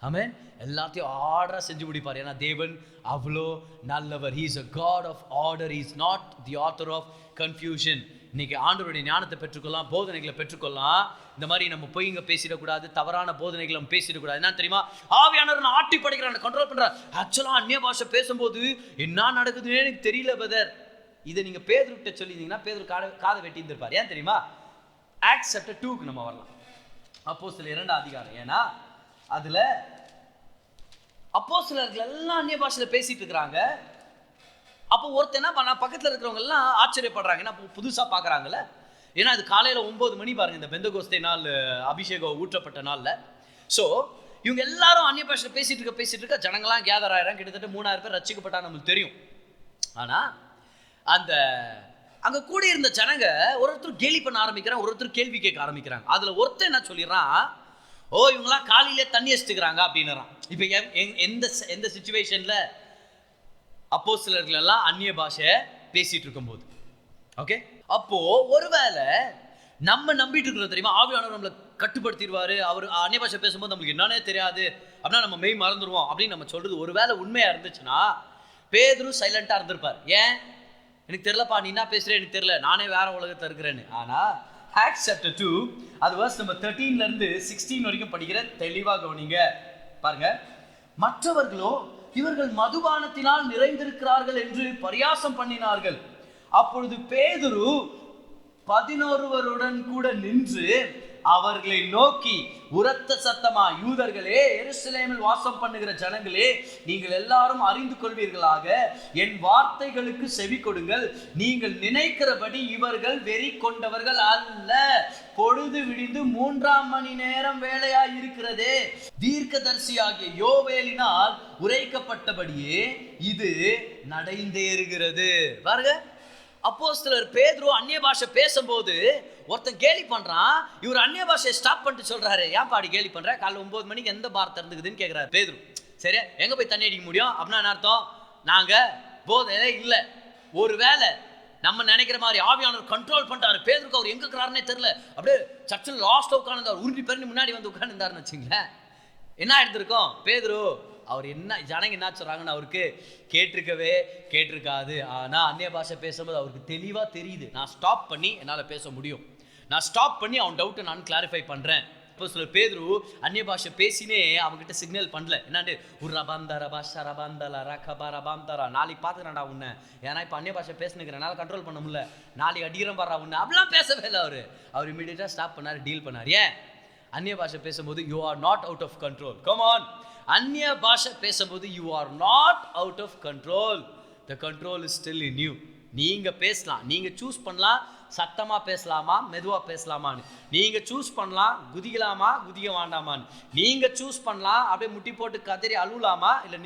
ஆமென். எல்லாத்தையும் ஆர்டரா செஞ்சு முடிப்பார். ஏன்னா தேவன் அவ்வளோ நல்லவர். He is a God of order. He is not the author of confusion. இன்னைக்கு ஆண்டவருடைய ஞானத்தை பெற்றுக்கொள்ளலாம், போதனைகளை பெற்றுக்கொள்ளலாம். இந்த மாதிரி நம்ம பொய்ங்க பேசிடக்கூடாது, தவறான போதனைகளை நம்ம பேசிடக்கூடாது. என்ன தெரியுமா? ஆவியானவர் ஆட்டி படைக்கிறான், கண்ட்ரோல் பண்றார். ஆக்சுவலா அந்நிய பாஷை பேசும்போது என்ன நடக்குதுன்னு எனக்கு தெரியல பிரதர். இதை நீங்க பேதுருகிட்ட சொல்லியிருந்தீங்கன்னா பேதுரு காதை வெட்டி இருந்திருப்பார். ஏன் தெரியுமா? ஆக்ட்ஸ் chapter 2க்கு நம்ம வரலாம். அப்போஸ்தலர் 2 அதிகாரம். ஏன்னா அதுல அப்போஸ்தலர்கள் எல்லாம் அந்நிய பாஷையில பேசிட்டு இருக்கிறாங்க. அப்போ ஒருத்தர் என்ன பண்ணா, பக்கத்துல இருக்கிறவங்க எல்லாம் ஆச்சரியப்படுறாங்க, ஏன்னா புதுசா பாக்குறாங்கல்ல. ஏன்னா அது காலையில 9 மணி பாருங்க, இந்த பெந்தகோஸ்தே நாள் அபிஷேகம் ஊற்றப்பட்ட நாள்ல. ஸோ இவங்க எல்லாரும் அந்நிய பாஷையில பேசிட்டு இருக்க ஜனங்களாம் கேதர் ஆயிரம், கிட்டத்தட்ட 3000 பேர் ரட்சிக்கப்பட்டா நம்மளுக்கு தெரியும். ஆனா அந்த அங்க கூட இருந்த ஜனங்க ஒருத்தர் கேலி பண்ண ஆரம்பிக்கிறாங்க, ஒருத்தர் கேள்வி கேட்க ஆரம்பிக்கிறாங்க. அதுல ஒருத்தர் என்ன சொல்லிடுறான், இவங்களாம் காலையிலே தண்ணி அடிச்சுக்கிறாங்க அப்படின்னுறான். இப்ப எந்த சிச்சுவேஷன்ல அப்போஸ்தலர்கள் எல்லாம் அந்நிய பாஷை பேசிட்டு இருக்கும்போது. ஓகே, அப்போ ஒருவேளை நம்ம நம்பிட்டு இருக்கிறோம் தெரியுமா, ஆவியானவர் நம்மளை கட்டுப்படுத்திடுவாரு, அவர் அந்நிய பாஷை பேசும்போது நம்மளுக்கு என்னன்னே தெரியாது அப்படின்னா நம்ம மெய் மறந்துடுவோம் அப்படின்னு நம்ம சொல்றது ஒருவேளை உண்மையா இருந்துச்சுன்னா பேதுரு சைலண்டா இருந்திருப்பார். ஏன்? எனக்கு தெரியலப்பா, நீ என்ன பேசுற எனக்கு தெரியல, நானே வேற உலகத்துல இருக்கிறேன்னு. ஆனா Acts chapter 2 அது verse number 13 இருந்து 16 வரைக்கும் படிக்கிற தெளிவா கவனிங்க பாருங்க. மற்றவர்களோ இவர்கள் மதுபானத்தினால் நிறைந்திருக்கிறார்கள் என்று பரியாசம் பண்ணினார்கள். அப்பொழுது பேதுரு 11 கூட நின்று அவர்களை நோக்கி உரத்த சத்தமா, யூதர்களே, எருசலேமில் வாசம் பண்ணுகிற ஜனங்களே, நீங்கள் எல்லாரும் அறிந்து கொள்வீர்களாக, என் வார்த்தைகளுக்கு செவி கொடுங்கள். நீங்கள் நினைக்கிறபடி இவர்கள் வெறி கொண்டவர்கள் அல்ல. பொழுது விடிந்து 3ஆம் மணி நேரம் வேலையாய் இருக்கிறதே. தீர்க்கதரிசியாகிய யோவேலினால் உரைக்கப்பட்டபடியே இது நடைந்தேறுகிறது. பாருங்க, அப்போஸ்தலர் பேதுரு அந்நிய பாஷை பேசும்போது ஒருத்தன் கேலி பண்றான். இவர் அந்நிய பாஷையை ஸ்டாப் பண்ணிட்டு சொல்றாரு, ஏன் பாடி கேலி பண்ற, காலைல 9 மணிக்கு எந்த பார் திறந்துக்குதுன்னு கேட்கிறாரு பேதுரு. சரி, எங்க போய் தண்ணி அடிக்க முடியும் அப்படின்னா என்ன அர்த்தம்? நாங்க போதையில இல்ல. ஒருவேளை நம்ம நினைக்கிற மாதிரி ஆவியானவர் கண்ட்ரோல் பண்ணிட்டாரு, பேதுருக்கு அவர் எங்க இருக்கிறாருன்னே தெரியல, அப்படியே சர்ச்சில் லாஸ்ட்ல உட்கார்ந்து உருட்டி பெருண்டு முன்னாடி வந்து உட்கார்ந்து இருந்தாருன்னு வச்சுங்களேன், என்ன எடுத்திருக்கோம்? பேதுரு அவர் என்ன ஜனங்க என்ன சொல்றாங்கன்னு அவருக்கு கேட்டிருக்காது. ஆனால் அந்நிய பாஷை பேசும்போது அவருக்கு தெளிவாக தெரியுது, நான் ஸ்டாப் பண்ணி என்னால் பேச முடியும், நான் ஸ்டாப் பண்ணி அவன் டவுட்டை நான் கிளாரிஃபை பண்ணுறேன். இப்போ சில பேதுரு அந்நிய பாஷை பேசினே அவங்ககிட்ட சிக்னல் பண்ணல. என்னாண்டு ஒரு ரபாந்தா ரபாஷா ரபாந்தலா ரகபா ரபாந்தரா, நாளைக்கு பார்த்துக்கிறேன்டா உன்னை, ஏன்னா இப்போ அந்நிய பாஷை பேசினுக்கிறேன், என்னால் கண்ட்ரோல் பண்ண முடியல, நாளைக்கு அடிக்கிறேன் பாடுறா உன்னை, அப்படிலாம் பேசவே இல்லை. அவர் இமீடியட்டாக ஸ்டாப் பண்ணார், டீல் பண்ணார். ஏன்? அந்நிய பாஷை பேசும்போது you are not out of control. Come on, அந்நிய பாஷை பேசும்போது you are not out of control. The control is still in you. நீங்க பேசலாம், நீங்க சூஸ் பண்ணலாம், சத்தமா பேசலாமா நிதானமா பேசலாமான்னு நீங்க சூஸ் பண்ணலாம், குதிக்கலாமா குதிக்க வேண்டாமான்னு நீங்க சூஸ் பண்ணலாம், அப்படியே முட்டி போட்டு கதறி அழுவலாமா, இல்லை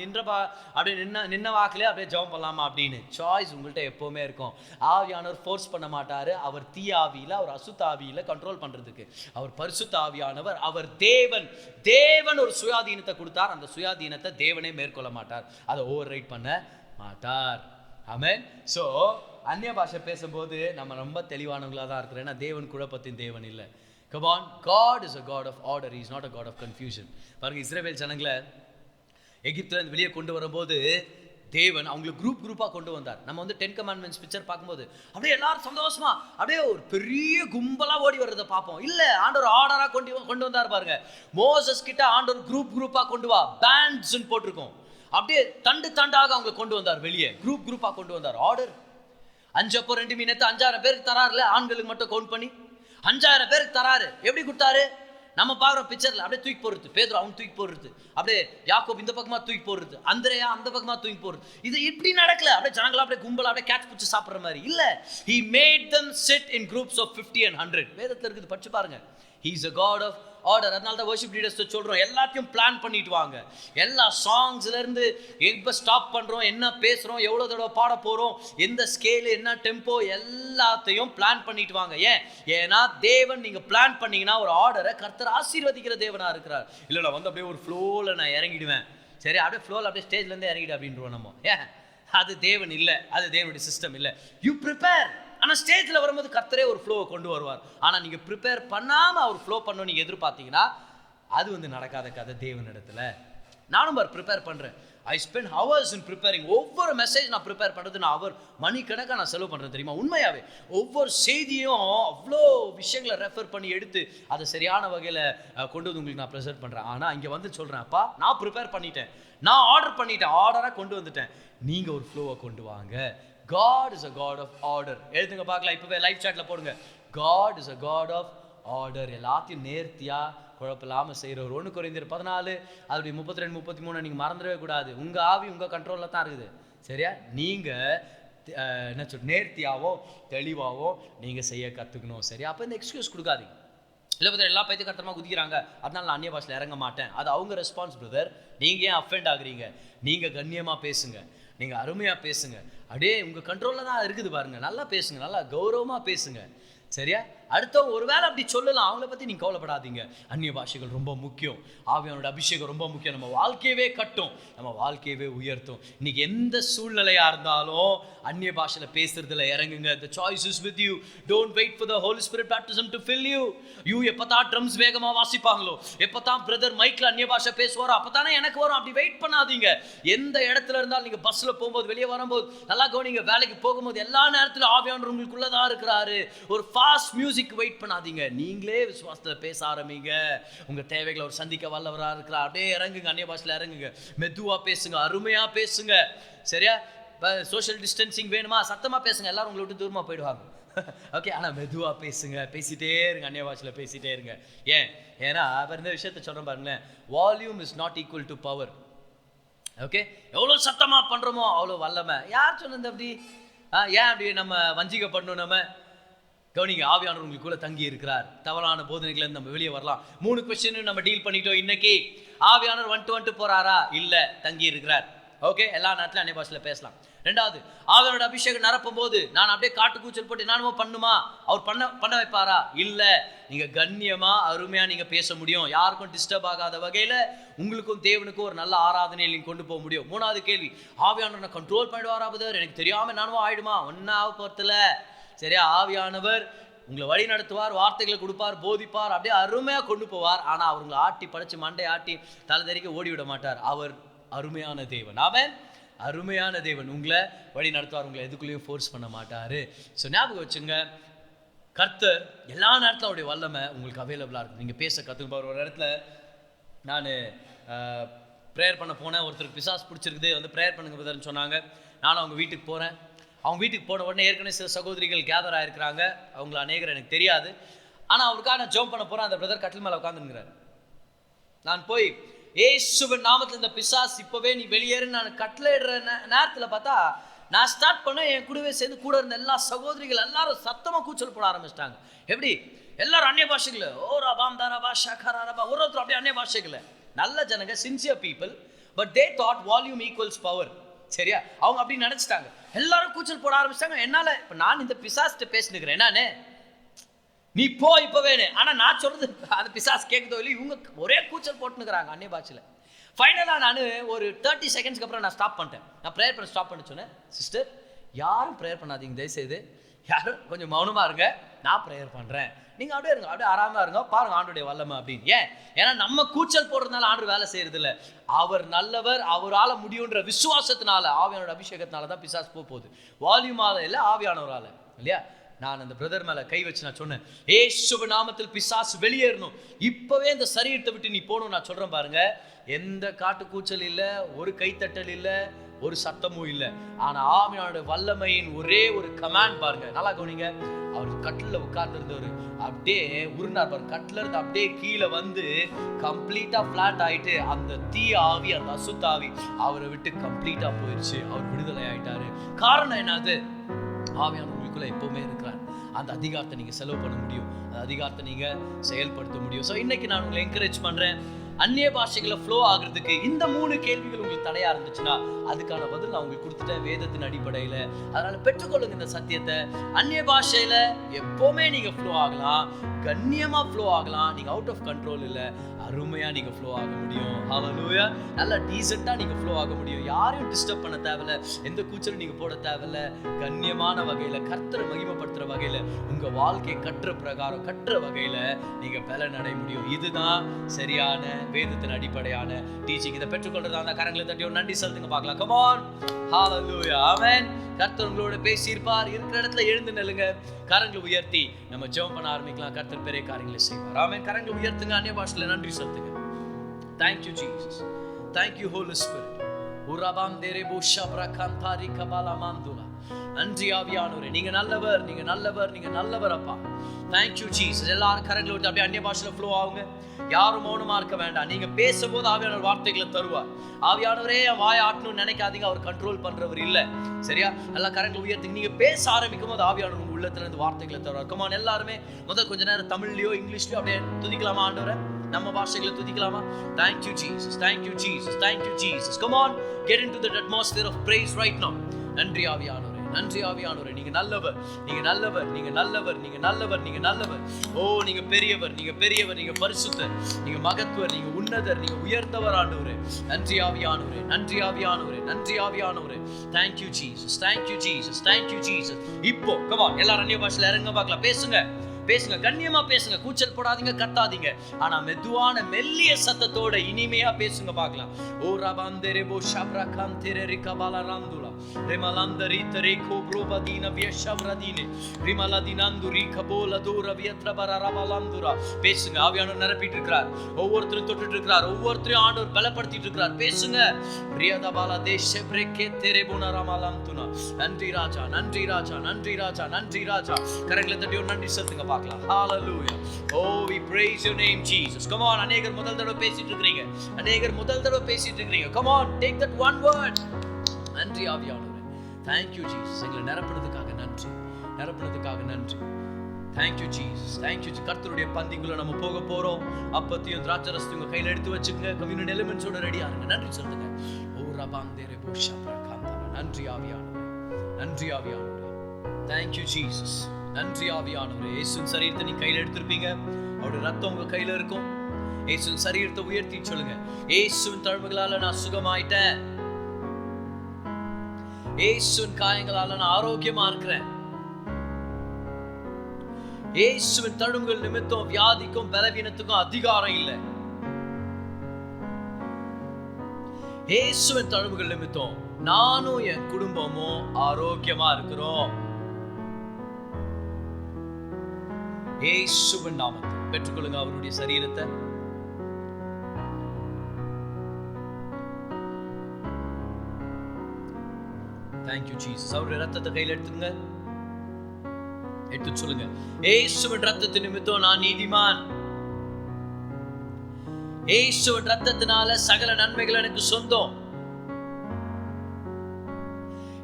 அப்படியே நின்ன வாக்கிலே அப்படியே ஜெபம் பண்ணலாமா அப்படின்னு. சாய்ஸ் உங்கள்கிட்ட எப்பவுமே இருக்கும். ஆவியானவர் ஃபோர்ஸ் பண்ண மாட்டாரு. அவர் தீ ஆவியில, அவர் அசுத்த ஆவியில கண்ட்ரோல் பண்றதுக்கு. அவர் பரிசுத்த ஆவியானவர், அவர் தேவன் ஒரு சுயாதீனத்தை கொடுத்தார். அந்த சுயாதீனத்தை தேவனே மேற்கொள்ள மாட்டார், அதை ஓவர் ரைட் பண்ண மாட்டார். ஆமென். ஸோ அந்நிய பாஷை பேசும்போது நம்ம ரொம்ப தெளிவானவங்களாக தான் இருக்கிறோம். ஏன்னா தேவன் குழப்பத்தின் தேவன் இல்லை. Come on, God is a God of order. He is not a God of confusion. பாருங்க, இஸ்ரவேல் ஜனங்களை எகிப்திலிருந்து வெளியே கொண்டு வரும்போது தேவன் அவங்களை குரூப்பாக கொண்டு வந்தார். நம்ம வந்து 10 commandments பிக்சர் பார்க்கும்போது அப்படியே எல்லாரும் சந்தோஷமா அப்படியே ஒரு பெரிய கும்பலாக ஓடி வர்றதை பார்ப்போம். இல்லை, ஆண்டவர் ஆர்டராக கொண்டு வந்தார். பாருங்க, மோசஸ் கிட்ட ஆண்டவர் குரூப்பாக கொண்டு வா, பேண்ட்ஸ்ன்னு போட்டிருக்கோம், அப்படியே தண்டாக அவங்க கொண்டு வந்தார், வெளியே குரூப்பாக கொண்டு வந்தார். ஆர்டர் 5 அப்போ 2 மீனத்தை 5000 பேருக்கு தராருல, ஆண்களுக்கு மட்டும் கவுண்ட் பண்ணி 5000 பேருக்கு தராரு. எப்படி கொடுத்தாரு? நம்ம பார்க்குறோம் பிக்சர்ல, அப்படியே தூக்கி போடுறது, பேதுரு அவன் தூக்கி போடுறது, அப்படியே யாக்கோப் இந்த பக்கமா தூக்கி போடுறது, அந்திரேயா அந்த பக்கமா தூக்கி போடுறது. இது இப்படி நடக்கல, அப்படியே ஜனங்களா அப்படியே கும்பலா அப்படியே கேட்ச் பிடிச்சி சாப்பிட்ற மாதிரி இல்ல. He made them sit in groups of 50 and 100. வேதத்துல இருக்குது, படிச்சு பாருங்க. He is a God of order. அதனால தான் வர்ஷிப் லீடர்ஸ் சொல்றோம், எல்லாத்தையும் பிளான் பண்ணிட்டு வாங்க. எல்லா சாங்ஸ்ல இருந்து எப்ப ஸ்டாப் பண்றோம், என்ன பேசுறோம், எவ்வளவு தடவை பாட போறோம், எந்த ஸ்கேல், என்ன டெம்போ, எல்லாத்தையும் பிளான் பண்ணிட்டு வாங்க. ஏன்னா தேவன் நீங்க பிளான் பண்ணீங்கன்னா ஒரு ஆர்டரை கர்த்தர் ஆசீர்வதிக்கிற தேவனா இருக்கிறார். இல்ல நான் வந்து அப்படியே ஒரு ஃப்ளோல நான் இறங்கிடுவேன், சரி அப்படியே ஃப்ளோல அப்படியே ஸ்டேஜ்ல இருந்து இறங்கிடு அப்படின்றோம் நம்ம. அது தேவன் இல்லை, அது தேவனுடைய சிஸ்டம் இல்லை. You prepare. ஆனால் ஸ்டேஜில் வரும்போது கர்த்தரே ஒரு ஃப்ளோவை கொண்டு வருவார். ஆனால் நீங்கள் ப்ரிப்பேர் பண்ணாமல் அவர் ஃப்ளோ பண்ணணும் நீங்கள் எதிர்பார்த்தீங்கன்னா அது வந்து நடக்காத கதை தேவனிடத்தில். நானும் ப்ரிப்பேர் பண்ணுறேன். I spend hours in preparing. ஒவ்வொரு மெசேஜ் நான் ப்ரிப்பேர் பண்ணுறது நான் மணிக்கணக்காக நான் செலவு பண்ணுறேன் தெரியுமா. உண்மையாகவே ஒவ்வொரு செய்தியும் அவ்வளோ விஷயங்களை ரெஃபர் பண்ணி எடுத்து அதை சரியான வகையில் கொண்டு வந்து உங்களுக்கு நான் ப்ரெசென்ட் பண்ணுறேன். ஆனால் இங்கே வந்து சொல்கிறேன், அப்பா நான் ப்ரிப்பேர் பண்ணிட்டேன், நான் ஆர்டர் பண்ணிட்டேன், ஆர்டராக கொண்டு வந்துட்டேன், நீங்கள் ஒரு ஃப்ளோவை கொண்டு வாங்க. God is a God of order. எழுதுங்க பார்க்கலாம், இப்போவே லைவ் சாட்ல போடுங்க. God is a God of order. எல்லாத்தையும் நேர்த்தியா குழப்பமில்லாமல் செய்கிறவர். 1 கொரிந்தியர் 14 அப்படி 32 33 நீங்கள் மறந்துடவே கூடாது. உங்கள் ஆவி உங்கள் கண்ட்ரோலில் தான் இருக்குது, சரியா? நீங்கள் என்ன சொல் நேர்த்தியாவோ தெளிவாவோ நீங்கள் செய்ய கற்றுக்கணும், சரியா? அப்போ இந்த எக்ஸ்கியூஸ் கொடுக்காதீங்க. இல்லை பிரதர், எல்லா பைத்தியக்காரத்தமாக குதிக்கிறாங்க, அதனால நான் அந்நிய பாஷையில் இறங்க மாட்டேன், அது அவங்க ரெஸ்பான்ஸ் பிரதர். நீங்கள் ஏன் அஃபெண்ட் ஆகுறீங்க? நீங்கள் கண்ணியமாக பேசுங்க, நீங்கள் அருமையாக பேசுங்க, அப்படியே உங்கள் கண்ட்ரோலில் தான் இருக்குது பாருங்கள். நல்லா பேசுங்க, நல்லா கௌரவமாக பேசுங்க, சரியா? அடுத்தவங்க ஒருவேளை அப்படி சொல்லலாம், அவங்கள பற்றி நீங்கள் கவலைப்படாதீங்க. அந்நிய பாஷைகள் ரொம்ப முக்கியம். ஆவியானோட அபிஷேகம் ரொம்ப முக்கியம். நம்ம வாழ்க்கையவே கட்டும், நம்ம வாழ்க்கையவே உயர்த்தும். இன்னைக்கு எந்த சூழ்நிலையாக இருந்தாலும் அந்நிய பாஷையில் பேசுறதுல இறங்குங்க. The choice is with you. Don't wait for the Holy Spirit baptism to fill you. எப்போ தான் ட்ரம்ஸ் வேகமாக வாசிப்பாங்களோ, எப்போ தான் பிரதர் மைக்கில் அந்நிய பாஷை பேசுவாரோ அப்போ தானே எனக்கு வரும், அப்படி வெயிட் பண்ணாதீங்க. எந்த இடத்துல இருந்தாலும் நீங்கள் பஸ்ஸில் போகும்போது, வெளியே வரும்போது, நல்லா கவனிங்க, வேலைக்கு போகும்போது, எல்லா நேரத்திலும் ஆவியானவர் உங்களுக்குள்ளே தான் இருக்கிறாரு. ஒரு ஃபாஸ்ட் மியூசிக் வெயிட் பண்ணாதீங்க. நீங்களே விசுவாசத்தில் பேச ஆரம்பிங்க. உங்கள் தேவைகளை ஒரு சந்திக்க வல்லவராக இருக்கிறார். அப்படியே இறங்குங்க, அந்நிய பாஷையில் இறங்குங்க. மெதுவாக பேசுங்க, அருமையாக பேசுங்க. சரியா? சோஷியல் டிஸ்டன்சிங் வேணுமா, சத்தமாக பேசுங்க, எல்லாரும் உங்களை விட்டு தூரமாக போயிடுவாங்க. ஓகே, ஆனால் மெதுவாக பேசுங்க, பேசிகிட்டே இருங்க, அந்நிய பாஷையில் பேசிகிட்டே இருங்க. ஏன்னா அவர் இந்த விஷயத்தை சொல்கிறேன் பாருங்களேன், volume is not equal to power. Okay, எவ்வளோ சத்தமாக பண்ணுறோமோ அவ்வளோ வல்லமை. யார் சொன்னது அப்படி? ஏன் அப்படி நம்ம வஞ்சிக்கப்படணும்? நம்ம கவனிங்க, ஆவியானவர் உங்களுக்குள்ள தங்கி இருக்கிறார். தவறான போதனைகள்லேருந்து நம்ம வெளியே வரலாம். 3 கொஸ்டின் நம்ம டீல் பண்ணிட்டோம் இன்னைக்கு. ஆவியானவர் வந்துட்டு போறாரா? இல்லை, தங்கி இருக்கிறார். ஓகே, எல்லா நேரத்திலும் அந்நிய பாஷையில் பேசலாம். 2வது, ஆவியானோட அபிஷேகம் நிரப்பும் போது நான் அப்படியே காட்டு கூச்சல் போட்டு என்னமோ பண்ணுமா? அவர் பண்ண வைப்பாரா? இல்லை, நீங்கள் கண்ணியமாக அருமையாக நீங்கள் பேச முடியும். யாருக்கும் டிஸ்டர்ப் ஆகாத வகையில் உங்களுக்கும் தேவனுக்கும் ஒரு நல்ல ஆராதனையில் நீங்கள் கொண்டு போக முடியும். 3வது கேள்வி, ஆவியானவரை கண்ட்ரோல் பண்ணிடுவாரா புதர்? எனக்கு தெரியாமல் என்னமோ ஆயிடுமா? ஒன்றாவது பொறுத்தல. சரியா? ஆவியானவர் உங்களை வழி நடத்துவார், வார்த்தைகளை கொடுப்பார், போதிப்பார், அப்படியே அருமையாக கொண்டு போவார். ஆனால் அவங்களை ஆட்டி படைச்சு மண்டை ஆட்டி தலை தெறிக்க ஓடிவிட மாட்டார். அவர் அருமையான தேவன். அவன் அருமையான தேவன். உங்களை வழி நடத்துவார், உங்களை எதுக்குள்ளேயும் ஃபோர்ஸ் பண்ண மாட்டார். ஸோ ஞாபகம் வச்சுங்க, கர்த்தர் எல்லா நேரத்தில் அவருடைய வல்லமை உங்களுக்கு அவைலபிளாக இருக்கும். நீங்கள் பேச கற்றுக்க. ஒரு இடத்துல நான் ப்ரேயர் பண்ண போனேன். ஒருத்தருக்கு பிசாஸ் பிடிச்சிருக்குது, வந்து ப்ரேயர் பண்ணுங்க பிரதர்னு சொன்னாங்க. நானும் அவங்க வீட்டுக்கு போகிறேன். அவங்க வீட்டுக்கு போன உடனே ஏற்கனவே சில சகோதரிகள் கேதர் ஆகிருக்கிறாங்க. அவங்கள அநேகர் எனக்கு தெரியாது. ஆனால் அவருக்காக நான் ஜெபம் பண்ண போகிறேன். அந்த பிரதர் கட்டில் மேலே உட்காந்துங்கிறார். நான் போய் இயேசுவின் நாமத்தில் இந்த பிசாஸ் இப்போவே நீ வெளியேறுன்னு நான் கட்டளையிடுற நேரத்தில் பார்த்தா, நான் ஸ்டார்ட் பண்ண என் கூடவே சேர்ந்து கூட இருந்த எல்லா சகோதரிகள் எல்லாரும் சத்தமாக கூச்சல் போட ஆரம்பிச்சிட்டாங்க. எப்படி? எல்லாரும் அந்நிய பாஷைகள், ஓரா பாம் தாரா பாஷா கராரபா, ஒருத்தர் அப்படியே அந்நிய பாஷைகள். நல்ல ஜனங்க, sincere people, but they thought volume equals power. சரியா? அவங்க அப்படி நினச்சிட்டாங்க. எல்லாரும் கூச்சல் போட ஆரம்பிச்சிட்டாங்க. என்னால் இப்போ நான் இந்த பிசாஸ்கிட்ட பேசினுக்கிறேன், என்னானே நீ போ இப்போ வேணு. ஆனால் நான் சொல்கிறது அந்த பிசாஸ் கேட்குதோ இல்லை, இவங்க ஒரே கூச்சல் போட்டுனுக்குறாங்க அந்நிய பாஷையில். ஃபைனலாக நான் ஒரு 30 செகண்ட்ஸ்க்கு அப்புறம் நான் ஸ்டாப் பண்ணிட்டேன். நான் ப்ரேயர் பண்ண ஸ்டாப் பண்ண சொன்னேன். சிஸ்டர், யாரும் ப்ரேயர் பண்ணாதீங்க தயவுசெய்து, யாரும் கொஞ்சம் மௌனமாக இருங்க, நான் ப்ரேயர் பண்ணுறேன், நீங்கள் அப்படியே இருங்க, அப்படியே ஆறாமல் இருங்க, பாருங்கள் ஆண்டுடைய வல்லமை அப்படின்னு. ஏன்னா நம்ம கூச்சல் போடுறதுனால ஆண்டு வேலை செய்யறது இல்லை. அவர் நல்லவர், அவரால் முடியுன்ற விசுவாசத்தினால, ஆவியானோட அபிஷேகத்தினால தான் பிசாஸ் போகுது. வால்யூமால இல்லை, ஆவியானவரால் இல்லையா? நான் அந்த பிரதர் மேலே கை வச்சு நான் சொன்னேன், இயேசுவின் நாமத்தில் பிசாசு வெளியேறணும், இப்போவே இந்த சரீரத்தை விட்டு நீ போகணும். நான் சொல்கிறேன் பாருங்க, எந்த காட்டு கூச்சல் இல்லை, ஒரு கைத்தட்டல் இல்லை, ஒரு சத்தமும் இல்லை. ஆனால் ஆவியானோட வல்லமையின் ஒரே ஒரு கமாண்ட் பாருங்க, நல்லா கவனிங்க. அவர் கட்டில் உட்கார்ந்து இருந்தவர் அப்படியே உருண்டார் பாருங்க. கட்டில இருந்து அப்படியே கீழே வந்து கம்ப்ளீட்டா பிளாட் ஆயிட்டு அந்த தீய ஆவி, அந்த அசுத்தாவி அவரை விட்டு கம்ப்ளீட்டா போயிடுச்சு. அவர் விடுதலை ஆயிட்டாரு. காரணம் என்னது? ஆவியான உங்களுக்குள்ள எப்பவுமே இருக்கிறார். அந்த அதிகாரத்தை நீங்க செலவு பண்ண முடியும், அந்த அதிகாரத்தை நீங்க செயல்படுத்த முடியும். ஸோ இன்னைக்கு நான் உங்களை என்கரேஜ் பண்றேன், அந்நிய பாஷைகளை ஃப்ளோ ஆகிறதுக்கு இந்த 3 கேள்விகள் உங்களுக்கு தடையா இருந்துச்சுன்னா அதுக்கான பதில் நான் உங்களுக்கு கொடுத்துட்டேன் வேதத்தின் அடிப்படையில். அதனால பெற்றுக்கொள்ளுங்க இந்த சத்தியத்தை. அந்நிய பாஷையில எப்பவுமே நீங்க ஃப்ளோ ஆகலாம், கண்ணியமா ஃப்ளோ ஆகலாம். நீங்க அவுட் ஆஃப் கண்ட்ரோல் இல்லை, அருமையா நீங்க ஃப்ளோ ஆக முடியும். ஹல்லேலூயா. நல்லா டீசெண்டா நீங்க ஃப்ளோ ஆக முடியும். யாரையும் டிஸ்டர்ப் பண்ண தேவையில்ல, எந்த கூச்சலும் நீங்க போட தேவையில்ல. கண்ணியமான வகையில, கர்த்தரை மகிமைப்படுத்துற வகையில, உங்க வாழ்க்கையை கற்ற பிரகாரம் கற்ற வகையில நீங்க பலன் அடைய முடியும். இதுதான் சரியான வேதத்தின் அடிப்படையான டீச்சிங். இதை பெற்றுக்கொள்றதா அந்த கரங்களை தட்டி ஒரு நன்றி செலுத்துங்க பார்க்கலாம். Come on. Hallelujah. Amen. கர்த்தர் உங்களோட பேசியிருப்பார். இருக்கிற இடத்துல எழுந்து நில்லுங்க, கரங்களை உயர்த்தி நம்ம ஜெபம் பண்ண ஆரம்பிக்கலாம். கர்த்தர் பெரிய காரியங்களை செய்வார். ஆமென். கரங்களை உயர்த்துங்க, அந்நிய பாஷையில நன்றி செலுத்துங்க. Thank you Jesus. Thank you Holy Spirit. உரபாம் தேரேபோ ஷப்ரகந்தாரி கபாலமாந்துலா. நன்றி ஆவியானவரே, நீங்க நல்லவர், நீங்க நல்லவர், நீங்க நல்லவர் அப்பா. Thank you Jesus. எல்லாரும் கரங்களை விட்டு அப்படியே அந்நிய பாஷையில ஃப்ளோ ஆகுங்க. யாரும் மௌனமா இருக்க வேண்டாம். நீங்க பேசும்போது ஆவியானவர் வார்த்தைகளை தருவார். ஆவியானவரே என் வாயை ஆட்டணும்னு நினைக்காதீங்க, அவர் கண்ட்ரோல் பண்றவர் இல்லை. சரியா? எல்லா கரங்களை உயர்த்துங்க. நீங்க பேச ஆரம்பிக்கும் போது ஆவியானவர் உங்க உள்ளத்துல இருந்து வார்த்தைகளை தருவார். கமான், எல்லாருமே முதல் கொஞ்ச நேரம் தமிழ்லயோ இங்கிலீஷ்லயோ அப்படியே துதிக்கலாமா ஆண்டவரை? நம்ம பாஷைகளை துதிக்கலாமா? Thank you Jesus. Thank you Jesus. Thank you Jesus. Come on, get into that atmosphere of praise right now. நன்றி ஆவியானவரே. நன்றி ஆவியானவரே. நீங்க நல்லவர், நீங்க நல்லவர், நீங்க நல்லவர், நீங்க நல்லவர், நீங்க நல்லவர். ஓ, நீங்க பெரியவர், நீங்க பெரியவர், நீங்க பரிசுத்தர், நீங்க மகத்துவர், நீங்க உன்னதர், நீங்க உயர்ந்தவர் ஆண்டவரே. நன்றி ஆவியானவரே, நன்றி ஆவியானவரே, நன்றி ஆவியானவரே. Thank you Jesus, thank you Jesus, thank you Jesus. இப்போ come on, எல்லாரும் அந்நிய பாஷையில இறங்க பார்க்கலாம். பேசுங்க, பேசுங்க, கண்ணியமா பேசுங்க, கூச்சல் போடாதீங்க, கத்தாதீங்க. ஆனா மெதுவான மெல்லிய சத்தத்தோட இனிமையா பேசுங்க பார்க்கலாம். ஓ ரபாந்தரே போ ஷப்ரா காந்தரே ரிகபால ராந்துலா ரெமலந்தரி தரே கோப்ரோபதீன வியஷவ்ரதீனே ரிமலதினந்துரி கபோல தூர வியத்ரபர ரமலந்துரா. பேசுங்க, ஆவியானவர் நிரப்பிட்டு இருக்கிறார், ஒவ்வொருத்தரும் தொட்டுட்டு இருக்கிறார், ஒவ்வொருத்தரையும் ஆண்டவர் பலப்படுத்திட்டு இருக்கிறார். பேசுங்க. ரியதபால தேஷ பிரேக்கே தெரே புன ரமலந்துனா. நன்றி ராஜா, நன்றி ராஜா, நன்றி ராஜா, நன்றி ராஜா. கரங்களை தட்டி ஒரு நன்றி சொல்லுங்க. Hallelujah. Oh, we praise your name Jesus. Come on, அநேகர் முதல் தடவை பேசிட்டு இருக்கீங்க, அநேகர் முதல் தடவை பேசிட்டு இருக்கீங்க. Come on, take that one word. நன்றி ஆவியானவரே. Thank you Jesus. எங்களை நிரப்புனதுக்காக நன்றி, நிரப்புனதுக்காக நன்றி. Thank you Jesus, thank you. கர்த்தருடைய பந்திக்குள்ள நம்ம போக போறோம். அப்பத்தையும் திராட்சரசத்தையும் உங்க கையில எடுத்து வச்சுக்கங்க. கம்யூனியன் எலிமெண்ட்ஸோட ரெடியா இருங்க. நன்றி சொல்லுங்க. ஓ ரபாந்தரே போ ஷப்ரா காந்தரா. நன்றி ஆவியானவரே, நன்றி ஆவியானவரே. Thank you Jesus. நன்றி ஆவியானவரே. இயேசுவின் சரீரத்தை நீங்க கையில எடுத்திருப்பீங்க, அவருடைய ரத்தம் உங்க கையில இருக்கும். இயேசுவின் சரீரத்தை உயர்த்தி சொல்லுங்க, இயேசுவின் தழும்புகளால நான் சுகமாயிட்டேன், இயேசுவின் காயங்களால நான் ஆரோக்கியமா இருக்கிறேன், இயேசுவின் தழும்புகள் நிமித்தம் வியாதிக்கும் பலவீனத்துக்கும் அதிகாரம் இல்லை, இயேசுவின் தழும்புகள் நிமித்தம் நானும் என் குடும்பமும் ஆரோக்கியமா இருக்கிறோம். இயேசுவின் நாமத்தில் பெற்றுக்கொள்ளுங்க அவருடைய சரீரத்தை. Thank you Jesus. அவருடைய ரத்தத்தை கையில் எடுத்துங்க, எடுத்து சொல்லுங்க, இயேசுவின் ரத்தத்தின் நிமித்தம் நான் நீதிமான், இயேசுவின் ரத்தத்தினால சகல நன்மைகள் எனக்கு சொந்தம்,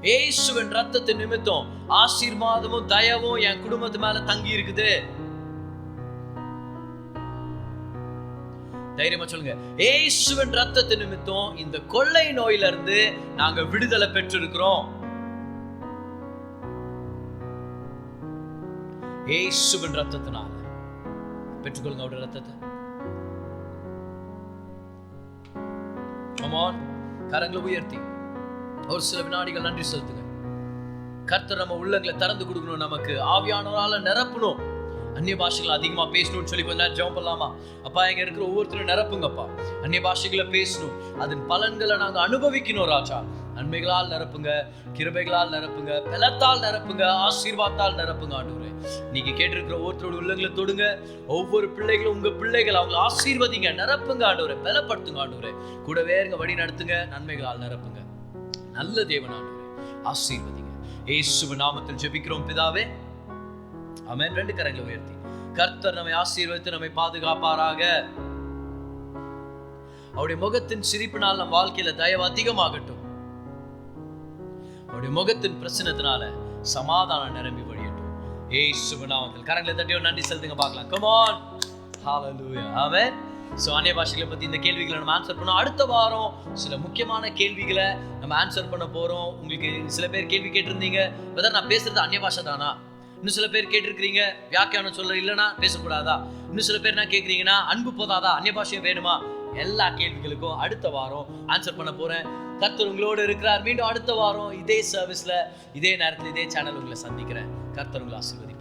இயேசுவின் ரத்தத்தின் நிமித்தம் ஆசீர்வாதமும் தயவும் என் குடும்பத்து மேல தங்கி இருக்குது. தைரியமா சொல்லுங்க, இயேசுவின் ரத்தத்தின் நிமித்தம் இந்த கொள்ளை நோயில இருந்து நாங்க விடுதலை பெற்றிருக்கிறோம். இயேசுவின் ரத்தத்தினால பெற்றுக்கொள்ளுங்க அவருடைய ரத்தத்தை. Come on, கரங்களை உயர்த்தி ஒரு சில வினாடிகள் நன்றி செலுத்துங்க. கர்த்தர் நம்ம உள்ளங்களை திறந்து கொடுக்கணும், நமக்கு ஆவியானவரால நிரப்பணும். அந்நிய பாஷைகளை அதிகமா பேசணும்னு சொல்லி கொஞ்ச நேரம் ஜெபம் பண்ணலாமா? அப்பா, எங்க இருக்கிற ஒவ்வொருத்தரும் நிரப்புங்கப்பா, அந்நிய பாஷைகளை பேசணும், அதன் பலன்களை நாங்க அனுபவிக்கணும் ராஜா. நன்மைகளால் நிரப்புங்க, கிருபைகளால் நிரப்புங்க, பலத்தால் நிரப்புங்க, ஆசீர்வாதத்தால் நிரப்புங்க ஆண்டவரே. நீங்க கேட்டிருக்கிற ஒவ்வொருத்தரோட உள்ளங்களை தொடுங்க. ஒவ்வொரு பிள்ளைகளும் உங்க பிள்ளைகள், அவங்களை ஆசீர்வதிங்க, நிரப்புங்க ஆண்டவரே, பலப்படுத்துங்க ஆண்டவரே. கூடவே இருங்க, வழி நடத்துங்க, நன்மைகளால் நிரப்புங்க. நல்ல தேவன் ஆண்டவரே, ஆசீர்வதிங்க. இயேசுவின் நாமத்தில் ஜெபிக்கிறோம் பிதாவே, ஆமென். ரெண்டு கரங்களை உயர்த்தி கர்த்தர் நம்மை ஆசீர்வதித்து நம்மை பாதுகாப்பாராக. அவருடைய முகத்தின் சிரிப்பினால் நம் வாழ்க்கையில தயவு அதிகமாகட்டும். அவருடைய முகத்தின் பிரசன்னத்தினால சமாதானம் நிரம்பி வழியட்டும். இயேசுவின் நாமத்தில் கரங்களை தட்டி நன்றி செலுத்துங்க பார்க்கலாம். Come on, hallelujah, amen. So அந்நிய பாஷைகளை பற்றி இந்த கேள்விகளை நம்ம ஆன்சர் பண்ணோம். அடுத்த வாரம் சில முக்கியமான கேள்விகளை நம்ம ஆன்சர் பண்ண போகிறோம். உங்களுக்கு சில பேர் கேள்வி கேட்டிருந்தீங்க, வெதர் நான் பேசுறது அந்நிய பாஷை தானா? இன்னும் சில பேர் கேட்டிருக்கிறீங்க, வியாக்கியானம் சொல்ல இல்லைன்னா பேசக்கூடாதா? இன்னும் சில பேர் என்ன கேட்குறீங்கன்னா, அன்பு போதாதா, அந்நிய பாஷையை வேணுமா? எல்லா கேள்விகளுக்கும் அடுத்த வாரம் ஆன்சர் பண்ண போகிறேன். கர்த்தர் உங்களோடு இருக்கிறார். மீண்டும் அடுத்த வாரம் இதே சர்வீஸில், இதே நேரத்தில், இதே சேனல் உங்களை சந்திக்கிறேன். கர்த்தர் உங்களை ஆசீர்வதிப்பார்.